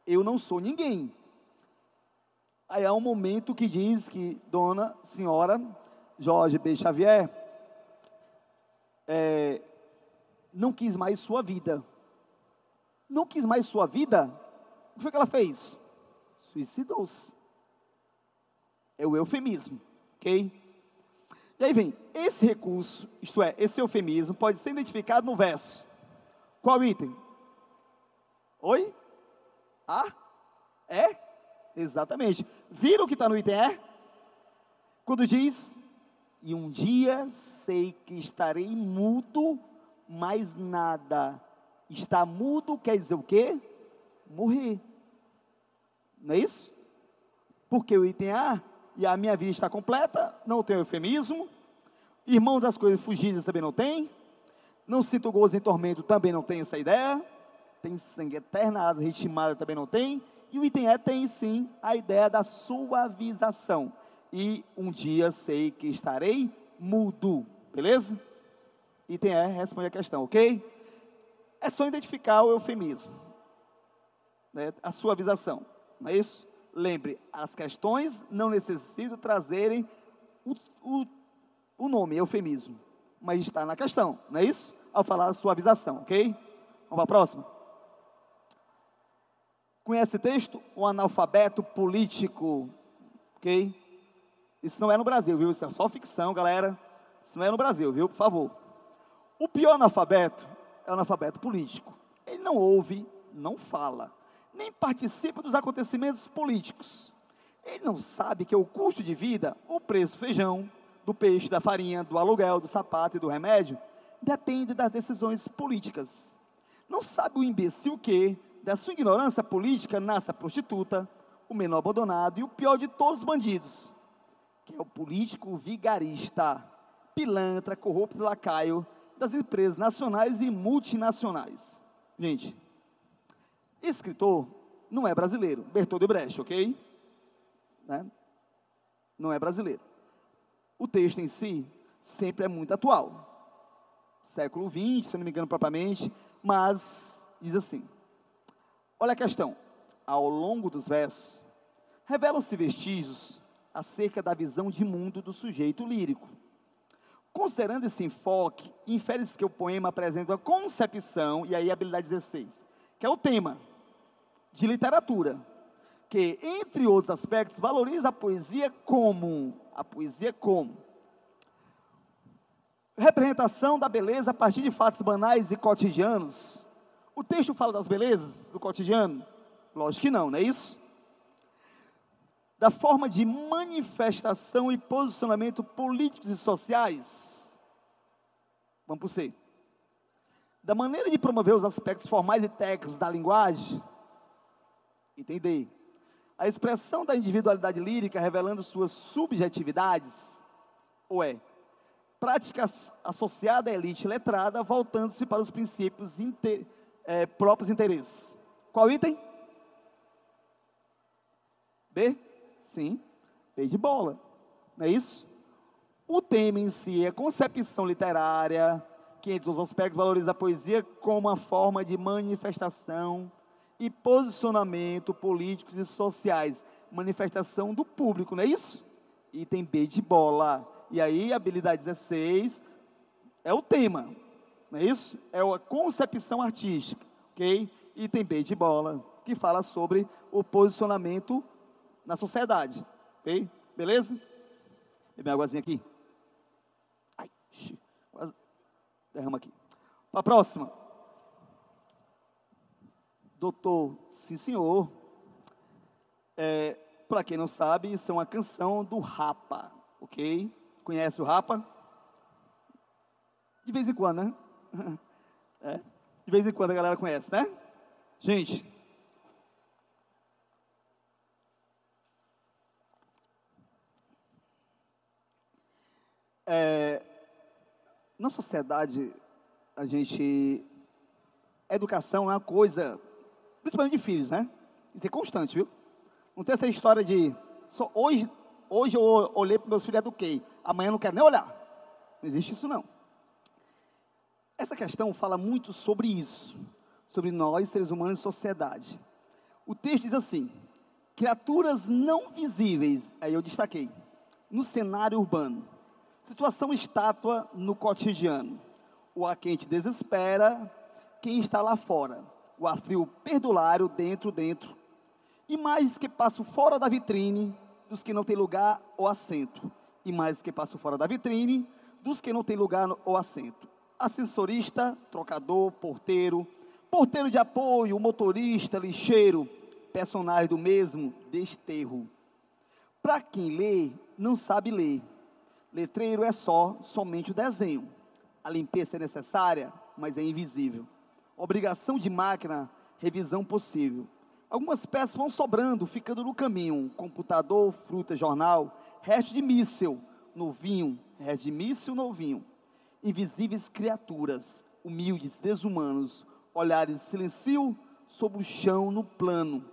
eu não sou ninguém. Aí há um momento que diz que dona senhora Jorge B. Xavier não quis mais sua vida. Não quis mais sua vida? O que foi que ela fez? Suicidou-se. É o eufemismo, ok? E aí vem, esse recurso, isto é, esse eufemismo pode ser identificado no verso. Qual item? Oi? Ah? É? Exatamente. Viram o que está no item E? Quando diz, e um dia sei que estarei mudo, mas nada. Estar mudo quer dizer o quê? Morrer. Não é isso? Porque o item A, e a minha vida está completa, não tem eufemismo, irmão das coisas fugidas também não tem, não sinto gozo em tormento, também não tem essa ideia, tem sangue eterno, asa ritmada também não tem, e o item E tem sim a ideia da suavização, e um dia sei que estarei mudo, beleza? Item E responde a questão, ok? É só identificar o eufemismo, né? A suavização, não é isso? Lembre, as questões não necessitam trazerem o nome, eufemismo, mas está na questão, não é isso? Ao falar suavização, ok? Vamos para a próxima. Conhece o texto? O analfabeto político, ok? Isso não é no Brasil, viu? Isso é só ficção, galera. Isso não é no Brasil, viu? Por favor. O pior analfabeto é o analfabeto político. Ele não ouve, não fala, nem participa dos acontecimentos políticos. Ele não sabe que o custo de vida, o preço do feijão, do peixe, da farinha, do aluguel, do sapato e do remédio, depende das decisões políticas. Não sabe o imbecil que, da sua ignorância política, nasce a prostituta, o menor abandonado e o pior de todos os bandidos, que é o político vigarista, pilantra, corrupto lacaio das empresas nacionais e multinacionais. Gente, esse escritor não é brasileiro, Bertold Brecht, ok? Né? Não é brasileiro. O texto em si sempre é muito atual. Século XX, se não me engano propriamente, mas diz assim. Olha a questão. Ao longo dos versos, revelam-se vestígios acerca da visão de mundo do sujeito lírico. Considerando esse enfoque, infere-se que o poema apresenta uma concepção, e aí a habilidade 16, que é o tema de literatura, que, entre outros aspectos, valoriza a poesia como representação da beleza a partir de fatos banais e cotidianos. O texto fala das belezas do cotidiano? Lógico que não, não é isso? Da forma de manifestação e posicionamento políticos e sociais? Vamos para o C. Da maneira de promover os aspectos formais e técnicos da linguagem? Entender. A expressão da individualidade lírica revelando suas subjetividades? Ou é prática associada à elite letrada, voltando-se para os princípios próprios interesses? Qual item? B? Sim. B de bola. Não é isso? O tema em si é concepção literária, que entre os aspectos valoriza a poesia como uma forma de manifestação e posicionamento políticos e sociais. Manifestação do público, não é isso? Item B de bola. E aí, habilidade 16 é o tema, não é isso? É a concepção artística, ok? Item B de bola, que fala sobre o posicionamento na sociedade, ok? Beleza? Beber minha águazinha aqui. Ai, quase derrama aqui. Para a próxima. Doutor, sim senhor. Para quem não sabe, isso é uma canção do Rapa, ok? Conhece o Rapa? De vez em quando, né? De vez em quando a galera conhece, né? Gente, na sociedade, educação é uma coisa, principalmente de filhos, né? Tem que ser constante, viu? Não tem essa história de, hoje eu olhei para meus filhos e eduquei, amanhã eu não quero nem olhar. Não existe isso não. Essa questão fala muito sobre isso, sobre nós, seres humanos e sociedade. O texto diz assim: criaturas não visíveis, aí eu destaquei, no cenário urbano, situação estátua no cotidiano. O ar quente desespera quem está lá fora, o ar frio perdulário dentro. E mais que passo fora da vitrine dos que não têm lugar ou assento. E mais que passo fora da vitrine dos que não têm lugar ou assento. Ascensorista, trocador, porteiro de apoio, motorista, lixeiro, personagem do mesmo desterro. Para quem lê, não sabe ler. Letreiro é somente o desenho. A limpeza é necessária, mas é invisível. Obrigação de máquina, revisão possível. Algumas peças vão sobrando, ficando no caminho. Computador, fruta, jornal, resto de míssil, novinho, Invisíveis criaturas, humildes, desumanos, olhares de silêncio sobre o chão no plano.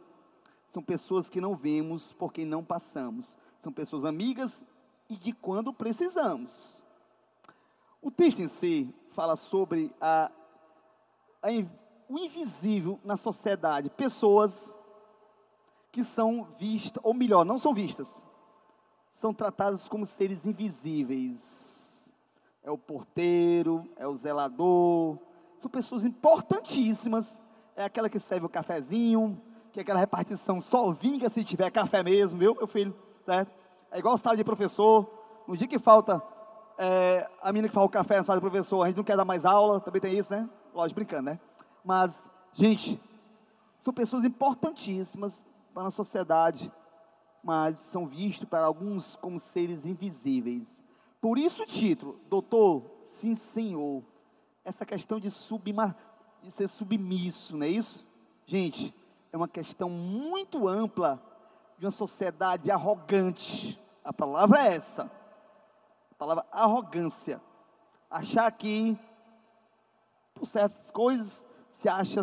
São pessoas que não vemos porque não passamos. São pessoas amigas e de quando precisamos. O texto em si fala sobre o invisível na sociedade. Pessoas que são vistas, ou melhor, não são vistas, são tratadas como seres invisíveis. É o porteiro, é o zelador, são pessoas importantíssimas. É aquela que serve o cafezinho, que aquela repartição só vinga se tiver café mesmo, viu, meu filho? Certo? É igual sala de professor, no dia que falta a menina que faz o café na sala de professor, a gente não quer dar mais aula, também tem isso, né? Lógico, brincando, né? Mas, gente, são pessoas importantíssimas para a sociedade, mas são vistos para alguns como seres invisíveis. Por isso o título, doutor, sim senhor, essa questão de ser submisso, não é isso? Gente, é uma questão muito ampla de uma sociedade arrogante. A palavra é essa, a palavra arrogância. Achar que, por certas coisas, se acha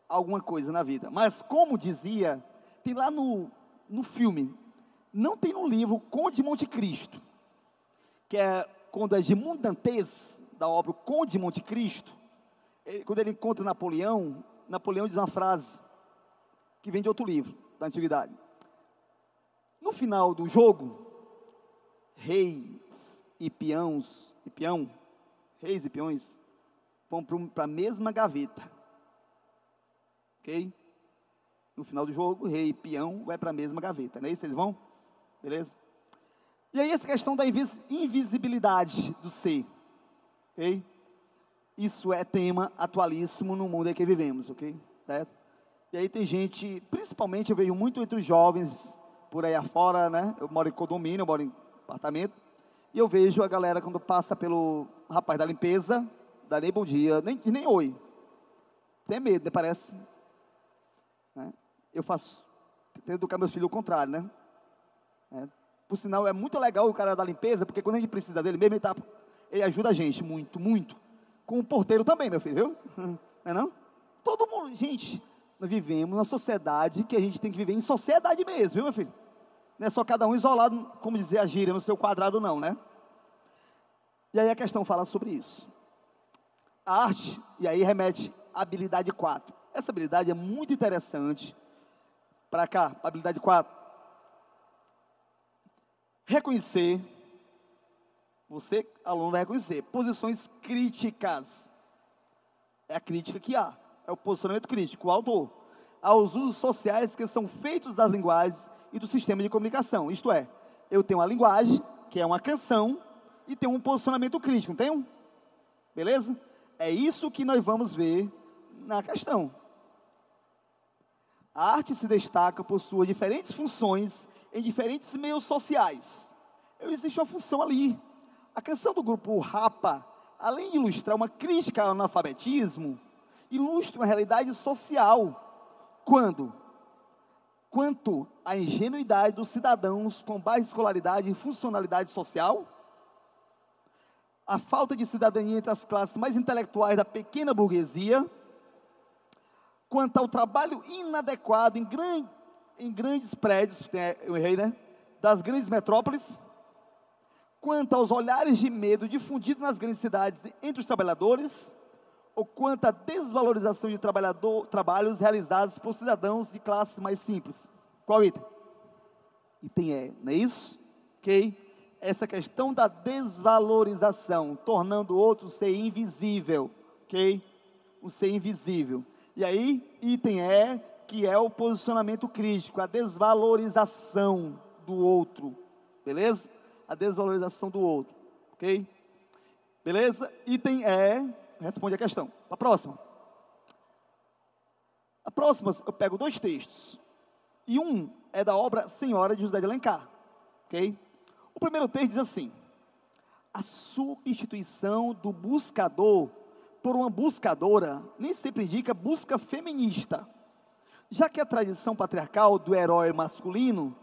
alguma coisa na vida. Mas, como dizia, tem lá no filme, não tem no livro Conde de Monte Cristo, que é quando Edmond Dantes, da obra O Conde de Monte Cristo, quando ele encontra Napoleão diz uma frase que vem de outro livro, da Antiguidade. No final do jogo, reis e peões vão para a mesma gaveta. Ok? No final do jogo, rei e peão vai para a mesma gaveta. Não é isso? Eles vão? Beleza? E aí essa questão da invisibilidade do ser. Ok? Isso é tema atualíssimo no mundo em que vivemos. Ok? Certo? E aí tem gente, principalmente eu vejo muito entre os jovens por aí afora, né? Eu moro em condomínio, eu moro em apartamento. E eu vejo a galera quando passa pelo rapaz da limpeza, dá nem bom dia, nem oi. Tem medo, né? Parece. Né? Eu tento educar meus filhos ao contrário, né? Por sinal, é muito legal o cara da limpeza, porque quando a gente precisa dele mesmo, ele ajuda a gente muito, muito. Com o porteiro também, meu filho, viu? Não é não? Todo mundo, gente, nós vivemos numa sociedade que a gente tem que viver em sociedade mesmo, viu, meu filho? Não é só cada um isolado, como dizer a gíria, no seu quadrado não, né? E aí a questão fala sobre isso. A arte, e aí remete à habilidade 4. Essa habilidade é muito interessante. Para cá, habilidade 4. Reconhecer, você, aluno, vai reconhecer posições críticas. É a crítica que há, é o posicionamento crítico, o autor, aos usos sociais que são feitos das linguagens e do sistema de comunicação. Isto é, eu tenho a linguagem, que é uma canção, e tenho um posicionamento crítico, não tenho? Beleza? É isso que nós vamos ver na questão. A arte se destaca por suas diferentes funções em diferentes meios sociais. Existe uma função ali. A canção do grupo Rapa, além de ilustrar uma crítica ao analfabetismo, ilustra uma realidade social. Quanto à ingenuidade dos cidadãos com baixa escolaridade e funcionalidade social, a falta de cidadania entre as classes mais intelectuais da pequena burguesia, quanto ao trabalho inadequado em grandes prédios, eu errei, né? Das grandes metrópoles, quanto aos olhares de medo difundidos nas grandes cidades entre os trabalhadores, ou quanto à desvalorização de trabalhos realizados por cidadãos de classes mais simples. Qual item? Item E, não é isso? Ok? Essa questão da desvalorização, tornando o outro ser invisível, ok? O ser invisível. E aí, item E, que é o posicionamento crítico, a desvalorização do outro, beleza? A desvalorização do outro, ok? Beleza? Item E, responde a questão. A próxima. A próxima, eu pego 2 textos. E um é da obra Senhora de José de Alencar, ok? O primeiro texto diz assim: a substituição do buscador por uma buscadora nem sempre indica busca feminista, já que a tradição patriarcal do herói masculino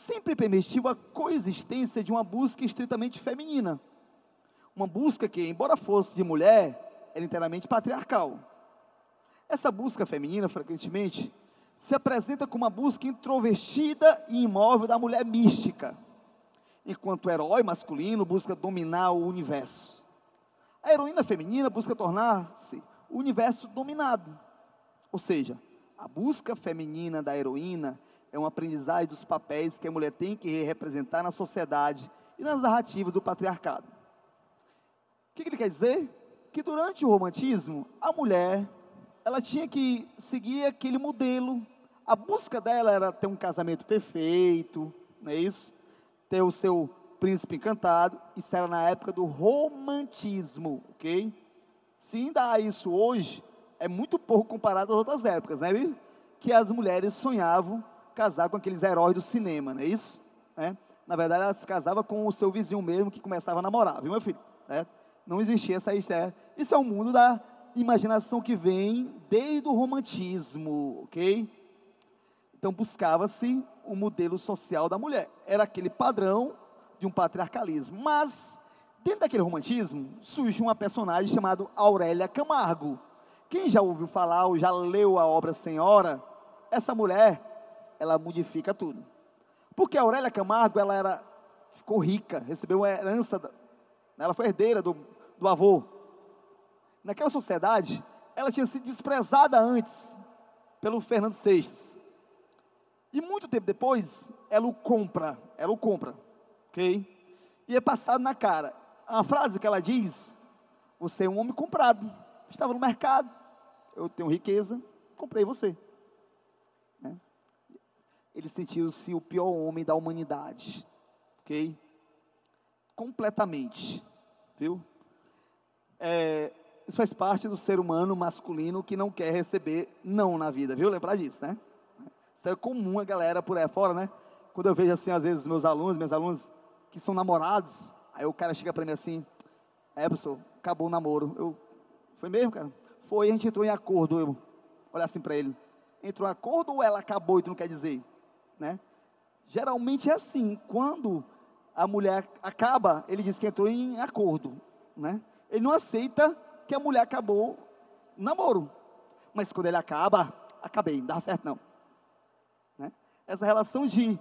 sempre permitiu a coexistência de uma busca estritamente feminina. Uma busca que, embora fosse de mulher, era inteiramente patriarcal. Essa busca feminina, frequentemente, se apresenta como uma busca introvertida e imóvel da mulher mística, enquanto o herói masculino busca dominar o universo. A heroína feminina busca tornar-se o universo dominado. Ou seja, a busca feminina da heroína é uma aprendizagem dos papéis que a mulher tem que representar na sociedade e nas narrativas do patriarcado. O que ele quer dizer? Que durante o romantismo, a mulher, ela tinha que seguir aquele modelo. A busca dela era ter um casamento perfeito, não é isso? Ter o seu príncipe encantado. Isso era na época do romantismo, ok? Se ainda há isso hoje, é muito pouco comparado às outras épocas, né? Que as mulheres sonhavam casar com aqueles heróis do cinema, não é isso? Na verdade, ela se casava com o seu vizinho mesmo, que começava a namorar, viu, meu filho? Não existia essa ideia. Isso é um mundo da imaginação que vem desde o romantismo, ok? Então buscava-se o modelo social da mulher. Era aquele padrão de um patriarcalismo. Mas, dentro daquele romantismo, surge uma personagem chamada Aurélia Camargo. Quem já ouviu falar ou já leu a obra Senhora, essa mulher, ela modifica tudo. Porque a Aurélia Camargo, ficou rica, recebeu uma herança, ela foi herdeira do avô. Naquela sociedade, ela tinha sido desprezada antes pelo Fernando VI. E muito tempo depois, ela o compra, ok? E é passado na cara. A frase que ela diz: você é um homem comprado, estava no mercado, eu tenho riqueza, comprei você. Ele sentiu-se o pior homem da humanidade, ok? Completamente, viu? Isso faz parte do ser humano masculino que não quer receber não na vida, viu? Lembrar disso, né? Isso é comum a galera por aí fora, né? Quando eu vejo assim, às vezes, minhas alunos que são namorados, aí o cara chega pra mim assim: professor, acabou o namoro. Foi mesmo, cara? Foi, a gente entrou em acordo. Olha assim pra ele: entrou em acordo ou ela acabou e tu não quer dizer? Né? Geralmente é assim, quando a mulher acaba, ele diz que entrou em acordo, né? Ele não aceita que a mulher acabou o namoro, mas quando ele acaba, acabei, não dá certo não, né? Essa relação de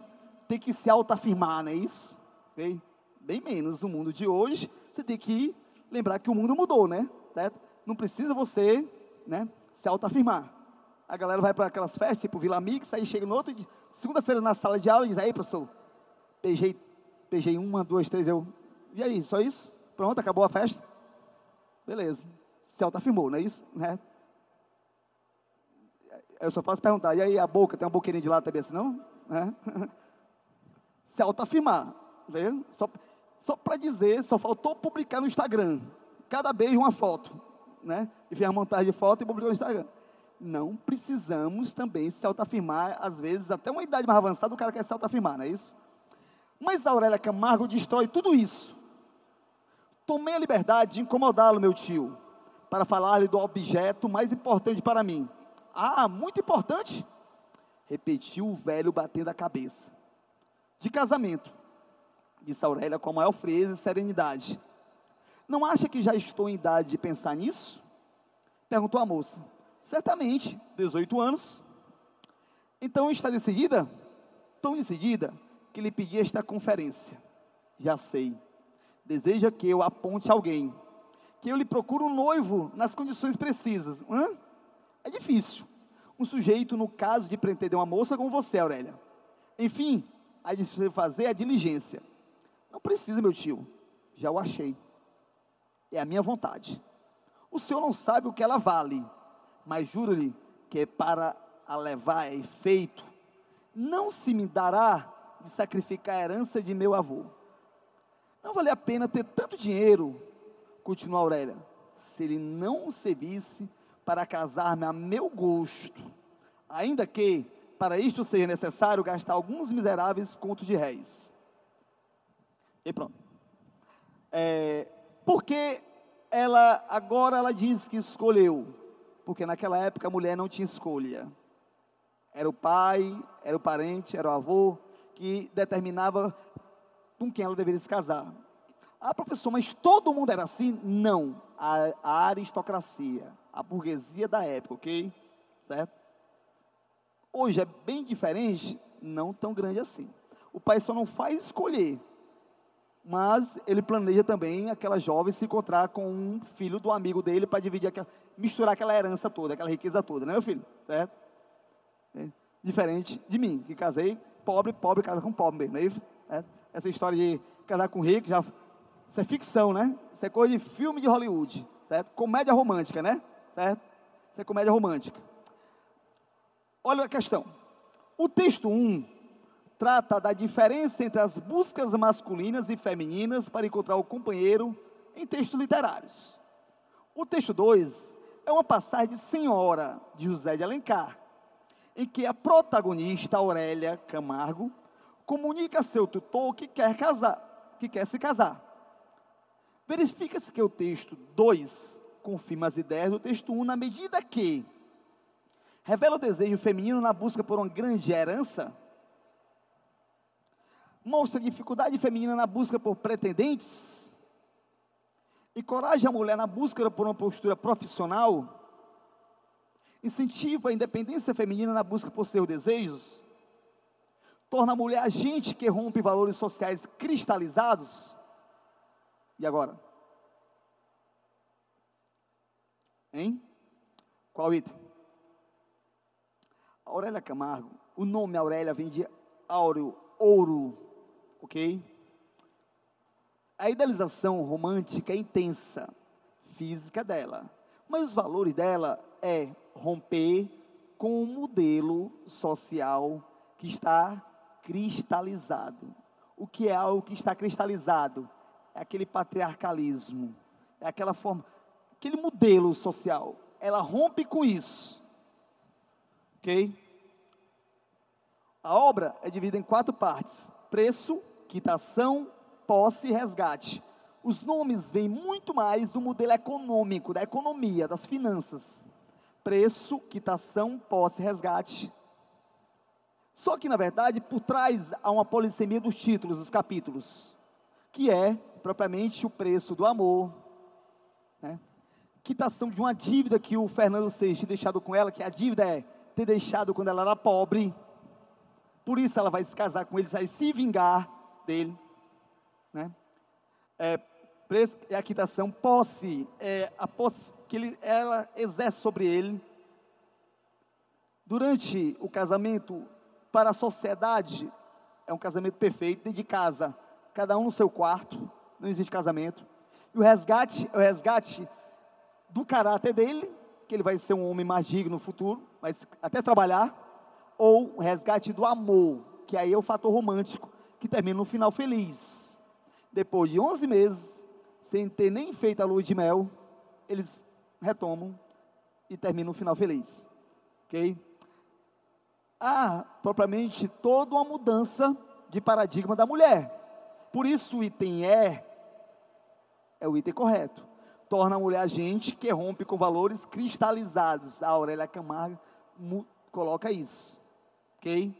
ter que se autoafirmar, não é isso? Okay? Bem menos no mundo de hoje, você tem que lembrar que o mundo mudou, né? Certo? Não precisa você, né, se autoafirmar. A galera vai para aquelas festas, tipo Vila Mix, aí chega no outro dia, segunda-feira na sala de aula e diz, aí professor, beijei uma, duas, três, e aí, só isso? Pronto, acabou a festa? Beleza. Se autoafirmou, não é isso? Né? Eu só faço perguntar, e aí a boca, tem uma boqueirinha de lado também assim, não? Né? Se autoafirmar, né? Só para dizer, só faltou publicar no Instagram, cada beijo uma foto, né? E fez uma montagem de foto e publicou no Instagram. Não precisamos também se autoafirmar, às vezes, até uma idade mais avançada, o cara quer se autoafirmar, não é isso? Mas a Aurélia Camargo destrói tudo isso. Tomei a liberdade de incomodá-lo, meu tio, para falar-lhe do objeto mais importante para mim. Ah, muito importante? Repetiu o velho batendo a cabeça. De casamento, disse Aurélia com a maior frieza e serenidade. Não acha que já estou em idade de pensar nisso? Perguntou a moça. Certamente, 18 anos. Então está decidida? Tão decidida que lhe pedi esta conferência. Já sei. Deseja que eu aponte alguém, que eu lhe procure um noivo nas condições precisas. É difícil. Um sujeito, no caso de pretender uma moça como você, Aurélia. Enfim, a de você fazer a diligência. Não precisa, meu tio. Já o achei. É a minha vontade. O senhor não sabe o que ela vale, mas juro-lhe que para a levar a efeito, não se me dará de sacrificar a herança de meu avô. Não vale a pena ter tanto dinheiro, continuou Aurélia, se ele não servisse para casar-me a meu gosto, ainda que, para isto seja necessário gastar alguns miseráveis contos de réis. E pronto. Porque agora ela diz que escolheu, porque naquela época a mulher não tinha escolha. Era o pai, era o parente, era o avô, que determinava com quem ela deveria se casar. Ah, professor, mas todo mundo era assim? Não. A aristocracia, a burguesia da época, ok? Certo? Hoje é bem diferente, não tão grande assim. O pai só não faz escolher, mas ele planeja também aquela jovem se encontrar com um filho do amigo dele para dividir, misturar aquela herança toda, aquela riqueza toda, né, meu filho? Certo? Diferente de mim, que casei, pobre casa com pobre mesmo, não é isso? Essa história de casar com rico, isso é ficção, né? Isso é coisa de filme de Hollywood, certo? Comédia romântica, né? Certo? Isso é comédia romântica. Olha a questão. O texto 1 trata da diferença entre as buscas masculinas e femininas para encontrar o companheiro em textos literários. O texto 2 é uma passagem de Senhora, de José de Alencar, em que a protagonista, Aurélia Camargo, comunica a seu tutor que quer se casar. Verifica-se que o texto 2 confirma as ideias do texto 1 na medida que revela o desejo feminino na busca por uma grande herança, mostra dificuldade feminina na busca por pretendentes, encoraja a mulher na busca por uma postura profissional, incentiva a independência feminina na busca por seus desejos, torna a mulher agente que rompe valores sociais cristalizados. E agora? Hein? Qual item? Aurélia Camargo, o nome Aurélia vem de áureo, ouro, ok? A idealização romântica é intensa, física dela, mas os valores dela é romper com um modelo social que está cristalizado. O que é algo que está cristalizado? É aquele patriarcalismo, é aquela forma, aquele modelo social. Ela rompe com isso, ok? A obra é dividida em 4 partes: preço, quitação, posse e resgate. Os nomes vêm muito mais do modelo econômico, da economia, das finanças. Preço, quitação, posse e resgate. Só que, na verdade, por trás há uma polissemia dos títulos, dos capítulos, que é, propriamente, o preço do amor, né? Quitação de uma dívida que o Fernando Seixas tinha deixado com ela, que a dívida é ter deixado quando ela era pobre, por isso ela vai se casar com ele, vai se vingar dele, né? é a quitação. Posse é a posse que ela exerce sobre ele durante o casamento. Para a sociedade é um casamento perfeito, dentro de casa, cada um no seu quarto, não existe casamento. E o resgate é o resgate do caráter dele, que ele vai ser um homem mais digno no futuro, vai até trabalhar, ou o resgate do amor, que aí é o fator romântico, que termina no final feliz. Depois de 11 meses, sem ter nem feito a lua de mel, eles retomam e terminam no final feliz. Ok? Há propriamente toda uma mudança de paradigma da mulher. Por isso o item é o item correto. Torna a mulher agente que rompe com valores cristalizados. A Aurélia Camargo coloca isso. Ok?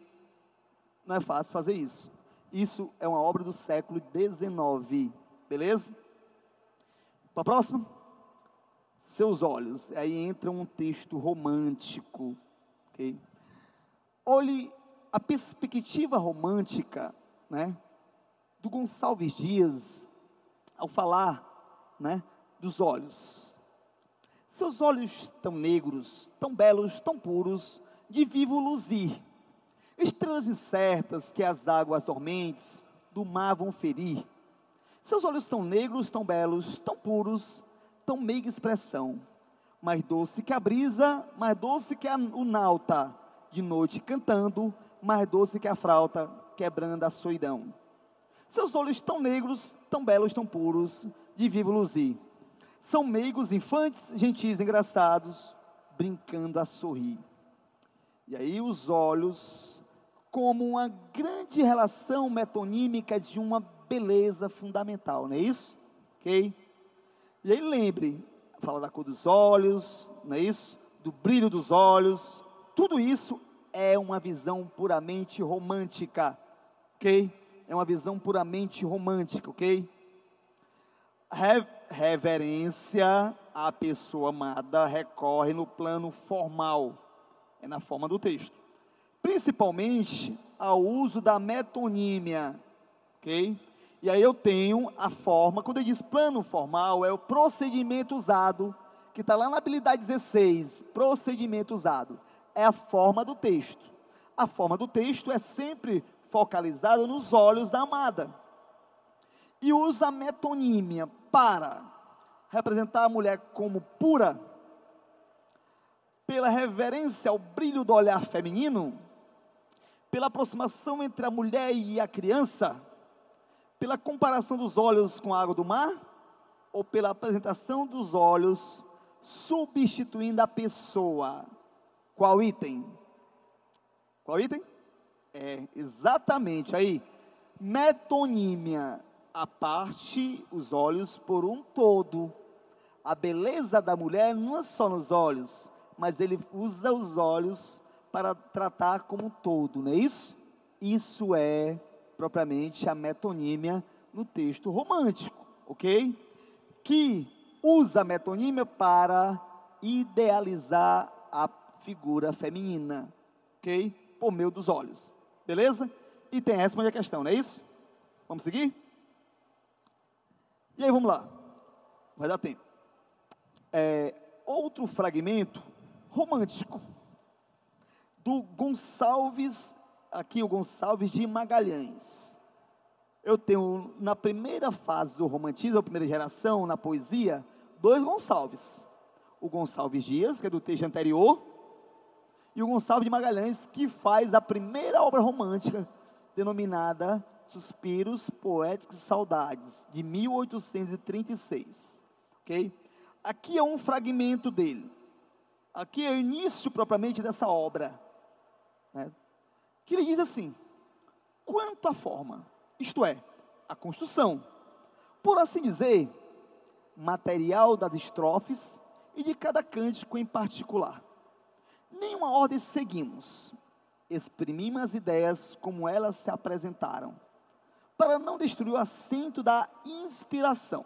Não é fácil fazer isso. Isso é uma obra do século XIX. Beleza? Para a próxima? Seus olhos. Aí entra um texto romântico. Ok? Olhe a perspectiva romântica, né, do Gonçalves Dias, ao falar, né, dos olhos. Seus olhos tão negros, tão belos, tão puros, de vivo luzir, estrelas incertas que as águas dormentes do mar vão ferir. Seus olhos tão negros, tão belos, tão puros, tão meiga expressão, mais doce que a brisa, mais doce que o nauta, de noite cantando, mais doce que a flauta, quebrando a solidão. Seus olhos tão negros, tão belos, tão puros, de vivo luzir. São meigos, infantes, gentis, engraçados, brincando a sorrir. E aí os olhos, como uma grande relação metonímica de uma beleza fundamental, não é isso? Ok? E aí lembre, fala da cor dos olhos, não é isso? Do brilho dos olhos. Tudo isso é uma visão puramente romântica, ok? É uma visão puramente romântica, ok? Reverência à pessoa amada recorre no plano formal, é na forma do texto. Principalmente ao uso da metonímia, ok? E aí eu tenho a forma, quando ele diz plano formal, é o procedimento usado, que está lá na habilidade 16, procedimento usado. É a forma do texto. A forma do texto é sempre focalizada nos olhos da amada. E usa a metonímia para representar a mulher como pura, pela reverência ao brilho do olhar feminino, pela aproximação entre a mulher e a criança, pela comparação dos olhos com a água do mar, ou pela apresentação dos olhos substituindo a pessoa. Qual item? Qual item? É, exatamente, aí, metonímia, a parte, os olhos por um todo. A beleza da mulher não é só nos olhos, mas ele usa os olhos para tratar como um todo, não é isso? Isso é, propriamente, a metonímia no texto romântico, ok? Que usa a metonímia para idealizar a figura feminina, ok? Por meio dos olhos, beleza? E tem responde a questão, não é isso? Vamos seguir? E aí, vamos lá. Vai dar tempo. Outro fragmento romântico do Gonçalves, aqui o Gonçalves de Magalhães. Eu tenho, na primeira fase do romantismo, a primeira geração, na poesia, dois Gonçalves. O Gonçalves Dias, que é do texto anterior, e o Gonçalves de Magalhães, que faz a primeira obra romântica, denominada Suspiros Poéticos e Saudades, de 1836. Ok? Aqui é um fragmento dele. Aqui é o início propriamente dessa obra, né? Que ele diz assim: quanto à forma, isto é, a construção, por assim dizer, material das estrofes e de cada cântico em particular. Nenhuma ordem seguimos, exprimimos as ideias como elas se apresentaram, para não destruir o assento da inspiração.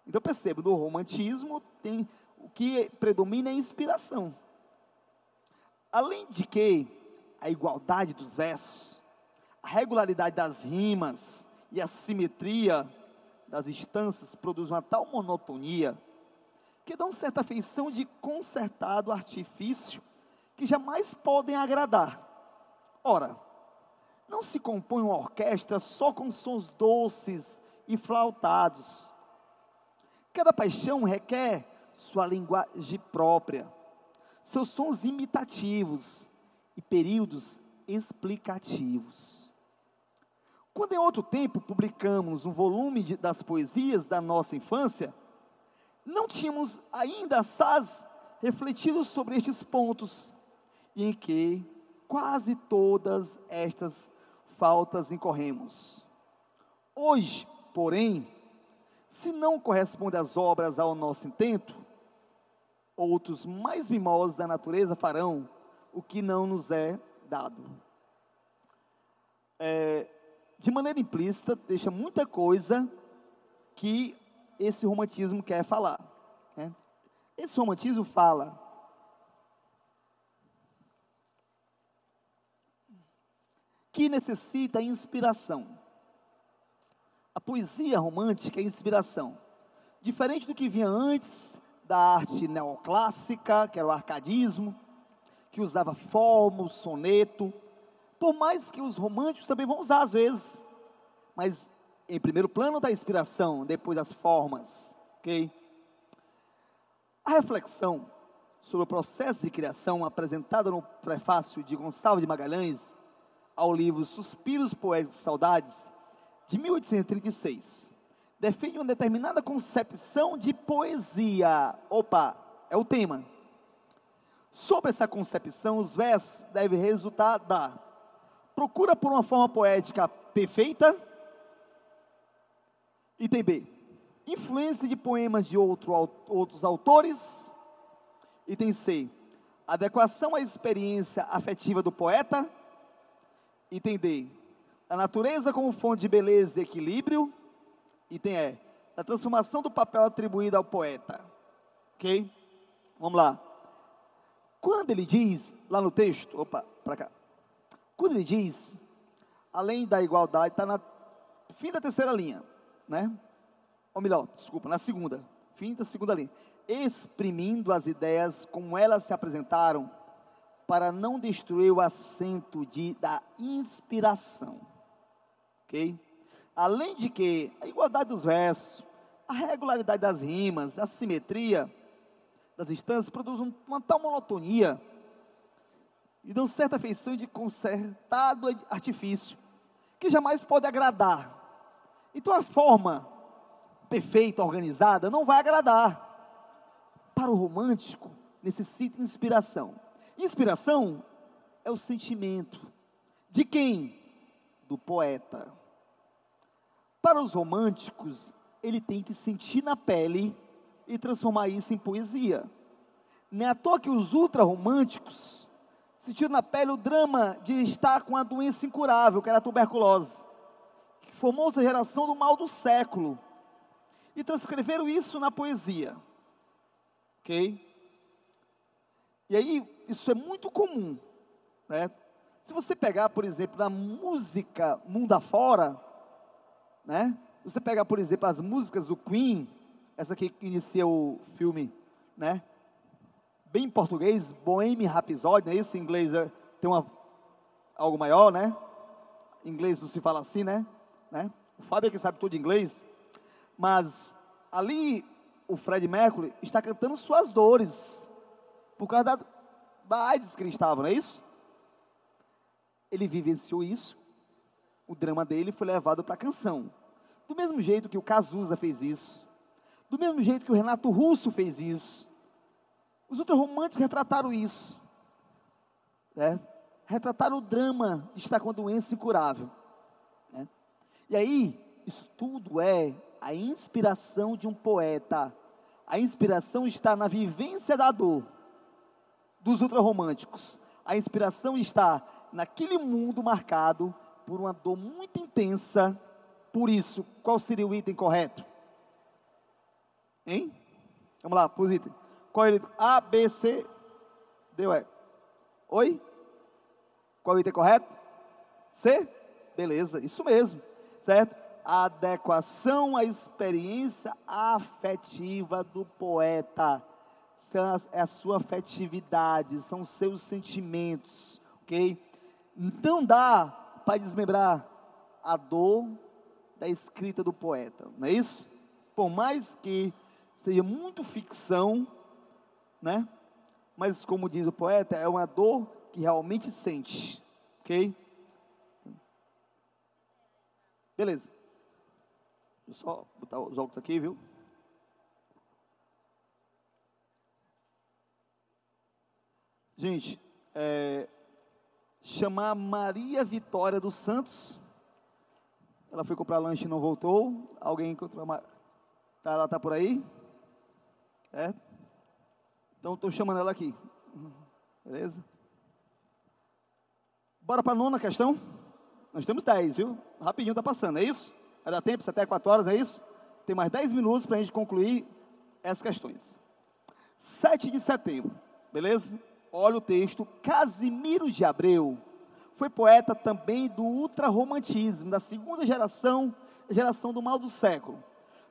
Então perceba, no romantismo tem o que predomina é a inspiração. Além de que a igualdade dos versos, a regularidade das rimas e a simetria das instâncias produz uma tal monotonia que dão certa feição de concertado artifício que jamais podem agradar. Ora, não se compõe uma orquestra só com sons doces e flautados. Cada paixão requer sua linguagem própria, seus sons imitativos e períodos explicativos. Quando em outro tempo publicamos um volume das poesias da nossa infância, não tínhamos ainda assaz refletido sobre estes pontos, e em que quase todas estas faltas incorremos. Hoje, porém, se não corresponde as obras ao nosso intento, outros mais mimosos da natureza farão o que não nos é dado. De maneira implícita, deixa muita coisa que esse romantismo quer falar, né? Esse romantismo fala que necessita inspiração. A poesia romântica é inspiração. Diferente do que vinha antes da arte neoclássica, que era o arcadismo, que usava forma, o soneto, por mais que os românticos também vão usar às vezes, mas em primeiro plano da inspiração, depois das formas, ok? A reflexão sobre o processo de criação apresentada no prefácio de Gonçalves de Magalhães ao livro Suspiros Poéticos e Saudades, de 1836, defende uma determinada concepção de poesia. Opa, é o tema. Sobre essa concepção, os versos devem resultar da procura por uma forma poética perfeita. Item B, influência de poemas de outros autores. Item C, adequação à experiência afetiva do poeta. Item D, a natureza como fonte de beleza e equilíbrio. Item E, a transformação do papel atribuído ao poeta. Ok? Vamos lá. Quando ele diz, lá no texto, para cá. Quando ele diz, além da igualdade, está na fim da terceira linha, né? Ou melhor, desculpa, na segunda, fim da segunda linha. Exprimindo as ideias como elas se apresentaram, para não destruir o acento da inspiração. Ok? Além de que a igualdade dos versos, a regularidade das rimas, a simetria das instâncias produzem uma tal monotonia e dão certa feição de concertado artifício que jamais pode agradar. Então a forma perfeita, organizada, não vai agradar. Para o romântico, necessita inspiração. Inspiração é o sentimento. De quem? Do poeta. Para os românticos, ele tem que sentir na pele e transformar isso em poesia. Não é à toa que os ultra-românticos sentiram na pele o drama de estar com a doença incurável, que era a tuberculose, que formou-se a geração do mal do século, e transcreveram isso na poesia. Ok? E aí, isso é muito comum, né? Se você pegar, por exemplo, na música mundo afora, né? Você pegar, por exemplo, as músicas do Queen, essa aqui que inicia o filme, né? Bem em português, Bohemian Rhapsody, não é isso? Em inglês tem algo maior, né? Em inglês não se fala assim, né? O Fábio é que sabe tudo de inglês. Mas ali o Fred Mercury está cantando suas dores, por causa da AIDS que ele estava, não é isso? Ele vivenciou isso, o drama dele foi levado para a canção. Do mesmo jeito que o Cazuza fez isso, do mesmo jeito que o Renato Russo fez isso, os outros românticos retrataram isso, né? Retrataram o drama de estar com a doença incurável, né? E aí, isso tudo é a inspiração de um poeta. A inspiração está na vivência da dor dos ultrarromânticos. A inspiração está naquele mundo marcado por uma dor muito intensa. Por isso, qual seria o item correto? Hein? Vamos lá, pôs item. Qual é o item? A, B, C, D, E. Oi? Qual é o item correto? C? Beleza, isso mesmo, certo? a adequação à experiência afetiva do poeta. É a sua afetividade, são os seus sentimentos, ok? Não dá para desmembrar a dor da escrita do poeta, não é isso? Por mais que seja muito ficção, né? Mas como diz o poeta, é uma dor que realmente sente, ok? Beleza. Deixa eu só botar os óculos aqui, viu? Gente, chamar Maria Vitória dos Santos. Ela foi comprar lanche e não voltou. Alguém encontrou ela está por aí? Então estou chamando ela aqui. Beleza? Bora para a 9ª questão? Nós temos 10, viu? Rapidinho está passando, é isso? Vai dar tempo, até 4 horas, é isso? Tem mais 10 minutos para a gente concluir essas questões. 7 de setembro, beleza? Olha o texto. Casimiro de Abreu foi poeta também do ultrarromantismo, da segunda geração do mal do século.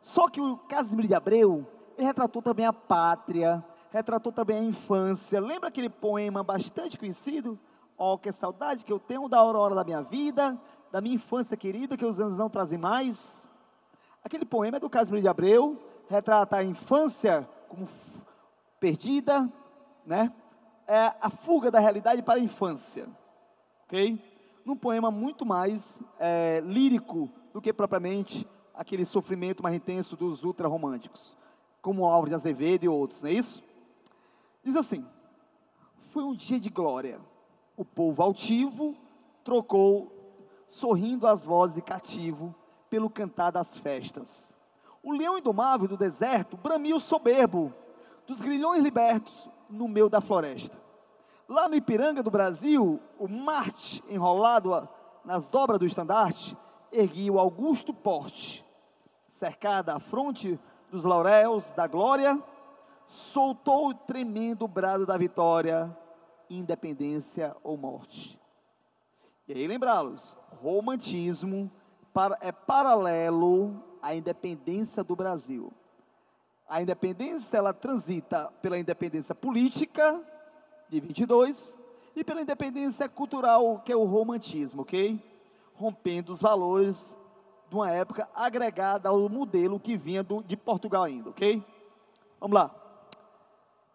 Só que o Casimiro de Abreu, ele retratou também a pátria, retratou também a infância. Lembra aquele poema bastante conhecido? Ó, que saudade que eu tenho da aurora da minha vida, da minha infância querida, que os anos não trazem mais. Aquele poema é do Casimiro de Abreu, retrata a infância como perdida, né? É a fuga da realidade para a infância, ok? Num poema muito mais lírico do que propriamente aquele sofrimento mais intenso dos ultrarromânticos, como Álvares de Azevedo e outros, não é isso? Diz assim: foi um dia de glória, o povo altivo trocou, sorrindo as vozes de cativo, pelo cantar das festas. O leão indomável do deserto bramiu soberbo, dos grilhões libertos no meio da floresta. Lá no Ipiranga do Brasil, o Marte, enrolado nas dobras do estandarte, erguia o augusto porte. Cercada a fronte dos lauréus da glória, soltou o tremendo brado da vitória, independência ou morte. E aí lembrá-los, romantismo é paralelo à independência do Brasil. A independência, ela transita pela independência política, de 22, e pela independência cultural, que é o romantismo, ok? Rompendo os valores de uma época agregada ao modelo que vinha de Portugal ainda, ok? Vamos lá.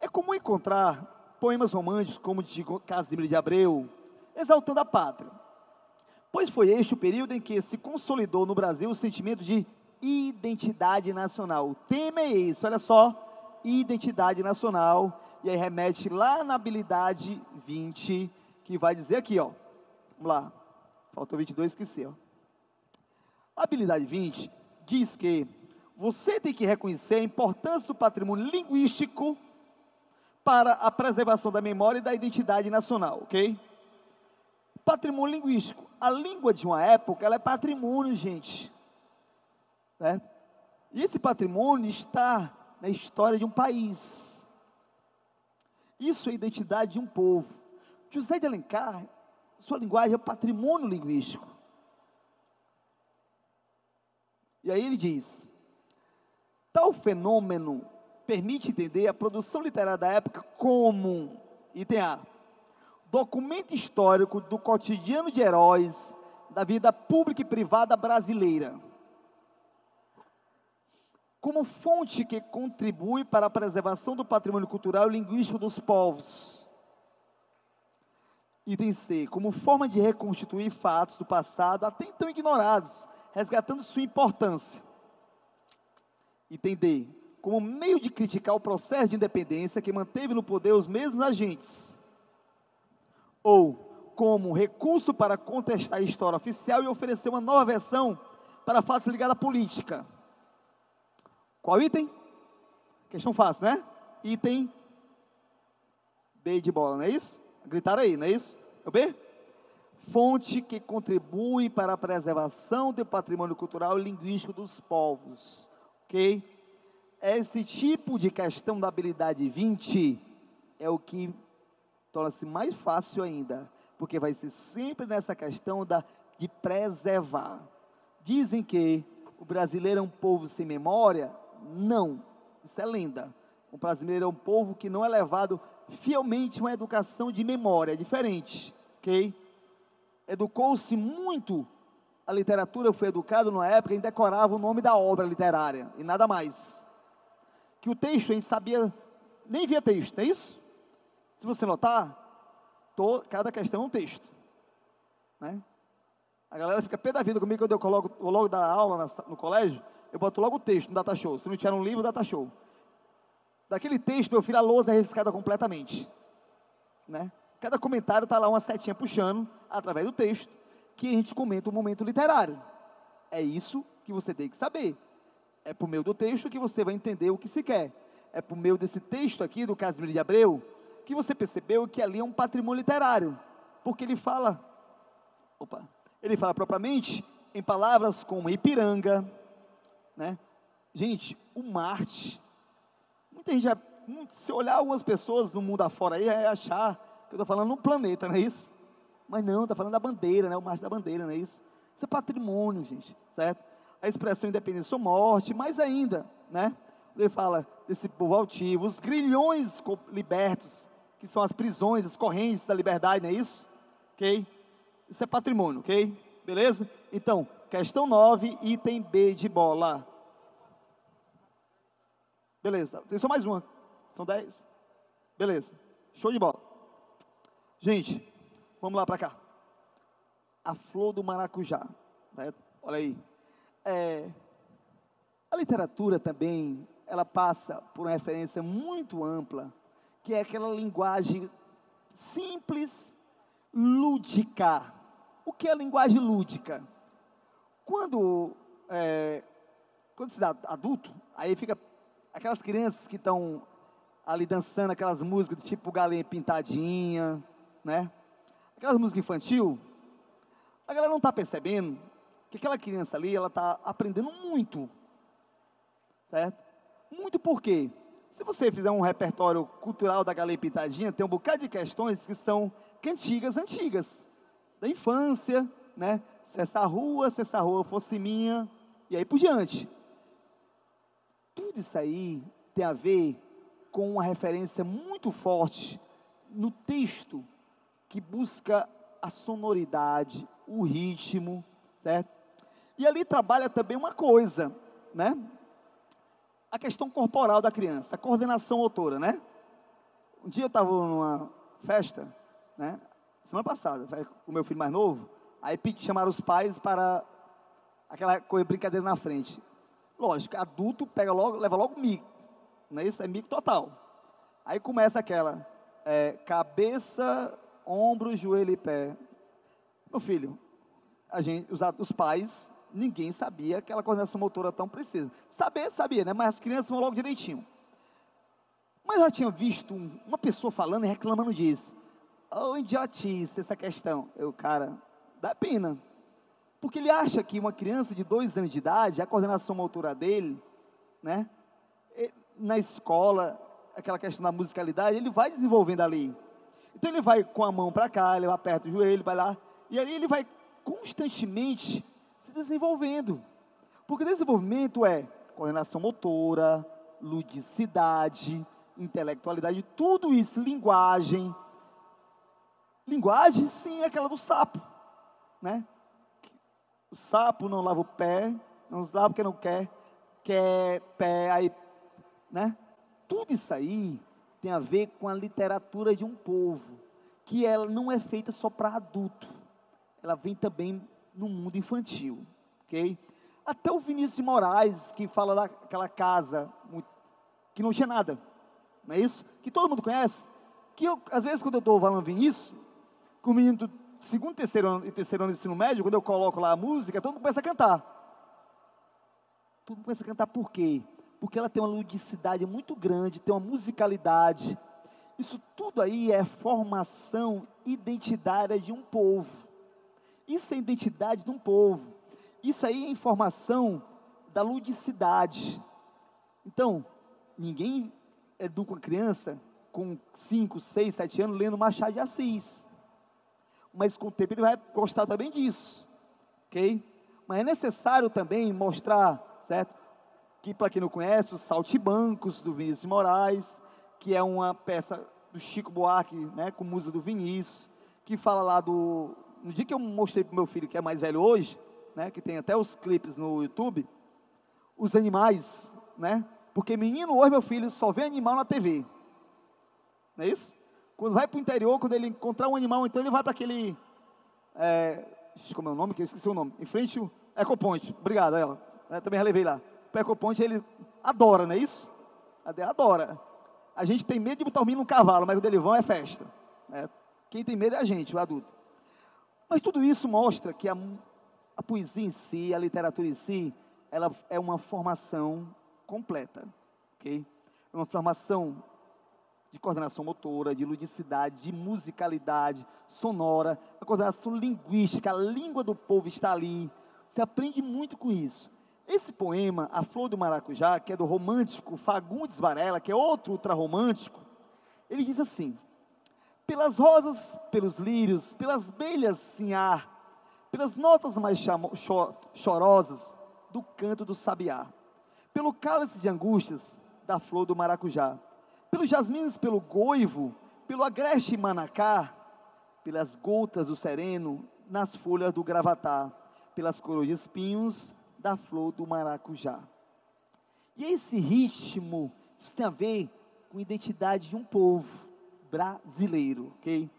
É comum encontrar poemas românticos, como de Casimiro de Abreu, exaltando a pátria, pois foi este o período em que se consolidou no Brasil o sentimento de identidade nacional. O tema é esse, olha só, identidade nacional, e aí remete lá na habilidade 20, que vai dizer aqui, ó, vamos lá, faltou 22, esqueci, ó. A habilidade 20 diz que você tem que reconhecer a importância do patrimônio linguístico para a preservação da memória e da identidade nacional, ok? Patrimônio linguístico. A língua de uma época, ela é patrimônio, gente. Né? E esse patrimônio está na história de um país. Isso é a identidade de um povo. José de Alencar, sua linguagem é patrimônio linguístico. E aí ele diz: tal fenômeno permite entender a produção literária da época como, item A, documento histórico do cotidiano de heróis da vida pública e privada brasileira, como fonte que contribui para a preservação do patrimônio cultural e linguístico dos povos. Item C, como forma de reconstituir fatos do passado até então ignorados, resgatando sua importância. Item D, como meio de criticar o processo de independência que manteve no poder os mesmos agentes. Ou como recurso para contestar a história oficial e oferecer uma nova versão para fatos ligados à política. Qual item? Questão fácil, né? Item B de bola, não é isso? Gritaram aí, não é isso? É o B? Fonte que contribui para a preservação do patrimônio cultural e linguístico dos povos. Ok? Esse tipo de questão da habilidade 20 é o que torna-se mais fácil ainda, porque vai ser sempre nessa questão de preservar. Dizem que o brasileiro é um povo sem memória? Não, isso é lenda. O brasileiro é um povo que não é levado fielmente a uma educação de memória, é diferente, ok? Educou-se muito a literatura, eu fui educado numa época em decorava o nome da obra literária, e nada mais. Que o texto, a gente sabia, nem via texto, não é isso? Se você notar, cada questão é um texto, né? A galera fica pé da vida comigo quando eu vou logo dar aula no colégio, eu boto logo o texto no data show. Se não tiver um livro, data show. Daquele texto, meu filho, a lousa é riscada completamente, né? Cada comentário está lá uma setinha puxando, através do texto, que a gente comenta o momento literário. É isso que você tem que saber. É por meio do texto que você vai entender o que se quer. É por meio desse texto aqui, do Casimiro de Abreu, que você percebeu que ali é um patrimônio literário. Porque ele fala propriamente em palavras como Ipiranga, né? Gente, o Marte. Muita gente se olhar algumas pessoas no mundo afora aí, é achar que eu estou falando no planeta, não é isso? Mas não, está falando da bandeira, né? O Marte da bandeira, não é isso? Isso é patrimônio, gente, certo? A expressão independência ou morte, mais ainda, né? Ele fala desse povo altivo, os grilhões libertos, que são as prisões, as correntes da liberdade, não é isso? Ok? Isso é patrimônio, ok? Beleza? Então, questão 9, item B de bola. Beleza, tem só mais uma. São 10. Beleza, show de bola. Gente, vamos lá para cá. A flor do maracujá, né? Olha aí. A literatura também, ela passa por uma referência muito ampla, que é aquela linguagem simples, lúdica. O que é a linguagem lúdica? Quando se dá adulto, aí fica aquelas crianças que estão ali dançando aquelas músicas do tipo Galinha Pintadinha, né? Aquelas músicas infantil, a galera não está percebendo que aquela criança ali, ela está aprendendo muito, certo? Muito por quê? Se você fizer um repertório cultural da Galinha Pintadinha, tem um bocado de questões que são cantigas antigas, da infância, né? Se essa rua fosse minha, e aí por diante. Tudo isso aí tem a ver com uma referência muito forte no texto, que busca a sonoridade, o ritmo, certo? E ali trabalha também uma coisa, né? A questão corporal da criança, a coordenação motora, né? Um dia eu estava numa festa, né? Semana passada, com o meu filho mais novo, aí chamaram os pais para aquela brincadeira na frente. Lógico, adulto leva logo mico, não é isso? É mico total. Aí começa aquela, cabeça, ombro, joelho e pé. Meu filho, os pais, ninguém sabia aquela coordenação motora tão precisa. Sabia, né? Mas as crianças vão logo direitinho. Mas eu já tinha visto uma pessoa falando e reclamando disso. Oh, idiotice essa questão. Cara, dá pena. Porque ele acha que uma criança de 2 anos de idade, a coordenação motora dele, né? Na escola, aquela questão da musicalidade, ele vai desenvolvendo ali. Então ele vai com a mão para cá, ele aperta o joelho, vai lá, e aí ele vai constantemente se desenvolvendo. Porque desenvolvimento é coordenação motora, ludicidade, intelectualidade, tudo isso, linguagem. Linguagem, sim, é aquela do sapo, né? O sapo não lava o pé, não lava porque não quer pé, aí, né? Tudo isso aí tem a ver com a literatura de um povo, que ela não é feita só para adulto, ela vem também no mundo infantil, ok? Até o Vinícius de Moraes, que fala daquela casa, que não tinha nada, não é isso? Que todo mundo conhece, que às vezes quando eu estou falando Vinícius, com o menino do segundo, terceiro ano do ensino médio, quando eu coloco lá a música, todo mundo começa a cantar. Todo mundo começa a cantar por quê? Porque ela tem uma ludicidade muito grande, tem uma musicalidade. Isso tudo aí é formação identitária de um povo. Isso é identidade de um povo. Isso aí é informação da ludicidade. Então, ninguém educa uma criança com 5, 6, 7 anos lendo Machado de Assis. Mas com o tempo ele vai gostar também disso, ok? Mas é necessário também mostrar, certo? Que para quem não conhece, os Saltimbancos, do Vinícius de Moraes, que é uma peça do Chico Buarque, né, com música do Vinícius, que fala lá do... No dia que eu mostrei para o meu filho, que é mais velho hoje, né, que tem até os clipes no YouTube, os animais, né? Porque menino hoje, meu filho, só vê animal na TV. Não é isso? Quando vai para o interior, quando ele encontrar um animal, então ele vai para aquele... como é o nome? Que eu esqueci o nome. Em frente ao Ecoponte. Obrigado, ela. Também relevei lá. O Ecoponte, ele adora, não é isso? Adora. A gente tem medo de botar o menino no cavalo, mas quando eles vão é festa. Quem tem medo é a gente, o adulto. Mas tudo isso mostra que a poesia em si, a literatura em si, ela é uma formação completa. Ok? É uma formação de coordenação motora, de ludicidade, de musicalidade sonora, a coordenação linguística, a língua do povo está ali. Você aprende muito com isso. Esse poema, A Flor do Maracujá, que é do romântico Fagundes Varela, que é outro ultrarromântico, ele diz assim: pelas rosas, pelos lírios, pelas abelhas sinhar, pelas notas mais chorosas do canto do sabiá, pelo cálice de angústias da flor do maracujá, pelos jasmins, pelo goivo, pelo agreste manacá, pelas gotas do sereno nas folhas do gravatá, pelas coroas de espinhos da flor do maracujá. E esse ritmo, isso tem a ver com a identidade de um povo brasileiro, ok?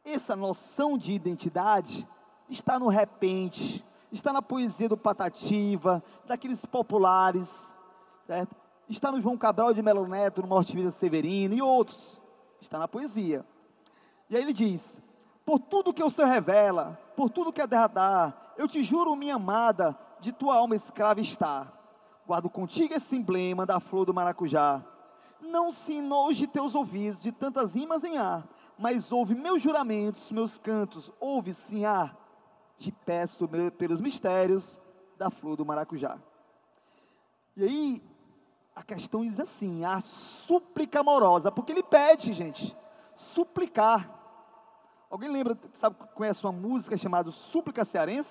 Essa noção de identidade está no repente, está na poesia do Patativa, daqueles populares, certo? Está no João Cabral de Melo Neto, no Morte Vida Severino e outros, está na poesia. E aí ele diz: por tudo que o Senhor revela, por tudo que a terra dá, eu te juro, minha amada, de tua alma escrava está. Guardo contigo esse emblema da flor do maracujá. Não se enoje teus ouvidos de tantas rimas em ar, mas ouve meus juramentos, meus cantos, ouve sim ar. Te peço pelos mistérios da flor do maracujá. E aí, a questão diz assim, a súplica amorosa, porque ele pede, gente, suplicar. Alguém lembra, sabe, conhece uma música chamada Súplica Cearense?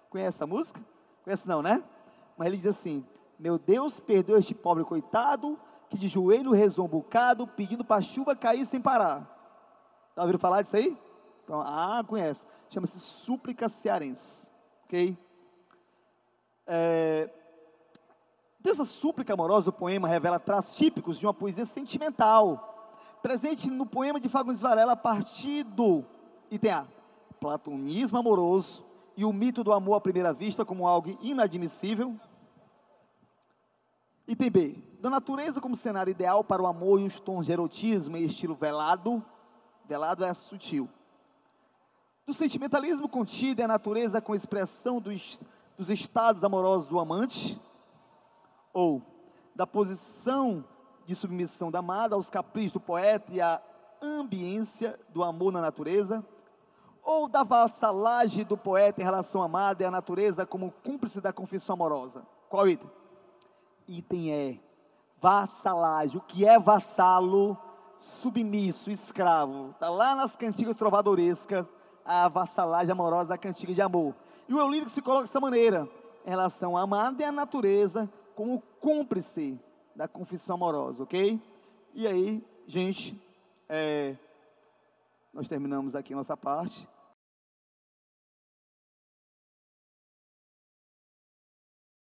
Conhece essa música? Conhece não, né? Mas ele diz assim: meu Deus, perdoa este pobre coitado, que de joelho rezou um bocado, pedindo para a chuva cair sem parar. Já ouviram falar disso aí? Então, conhece. Chama-se Súplica Cearense. Ok? Dessa súplica amorosa, o poema revela traços típicos de uma poesia sentimental, presente no poema de Fagundes Varela, a partir do item A, platonismo amoroso e o mito do amor à primeira vista como algo inadmissível. Item B, da natureza como cenário ideal para o amor e os tons de erotismo em estilo velado. Velado é sutil. Do sentimentalismo contido é a natureza com expressão dos estados amorosos do amante, ou da posição de submissão da amada aos caprichos do poeta e à ambiência do amor na natureza, ou da vassalagem do poeta em relação à amada e à natureza como cúmplice da confissão amorosa. Qual item? Item E, vassalagem. O que é vassalo? Submisso, escravo. Está lá nas cantigas trovadorescas, a vassalagem amorosa da cantiga de amor. E o eu lírico se coloca dessa maneira, em relação à amada e à natureza, como cúmplice da confissão amorosa, ok? E aí, gente, nós terminamos aqui a nossa parte.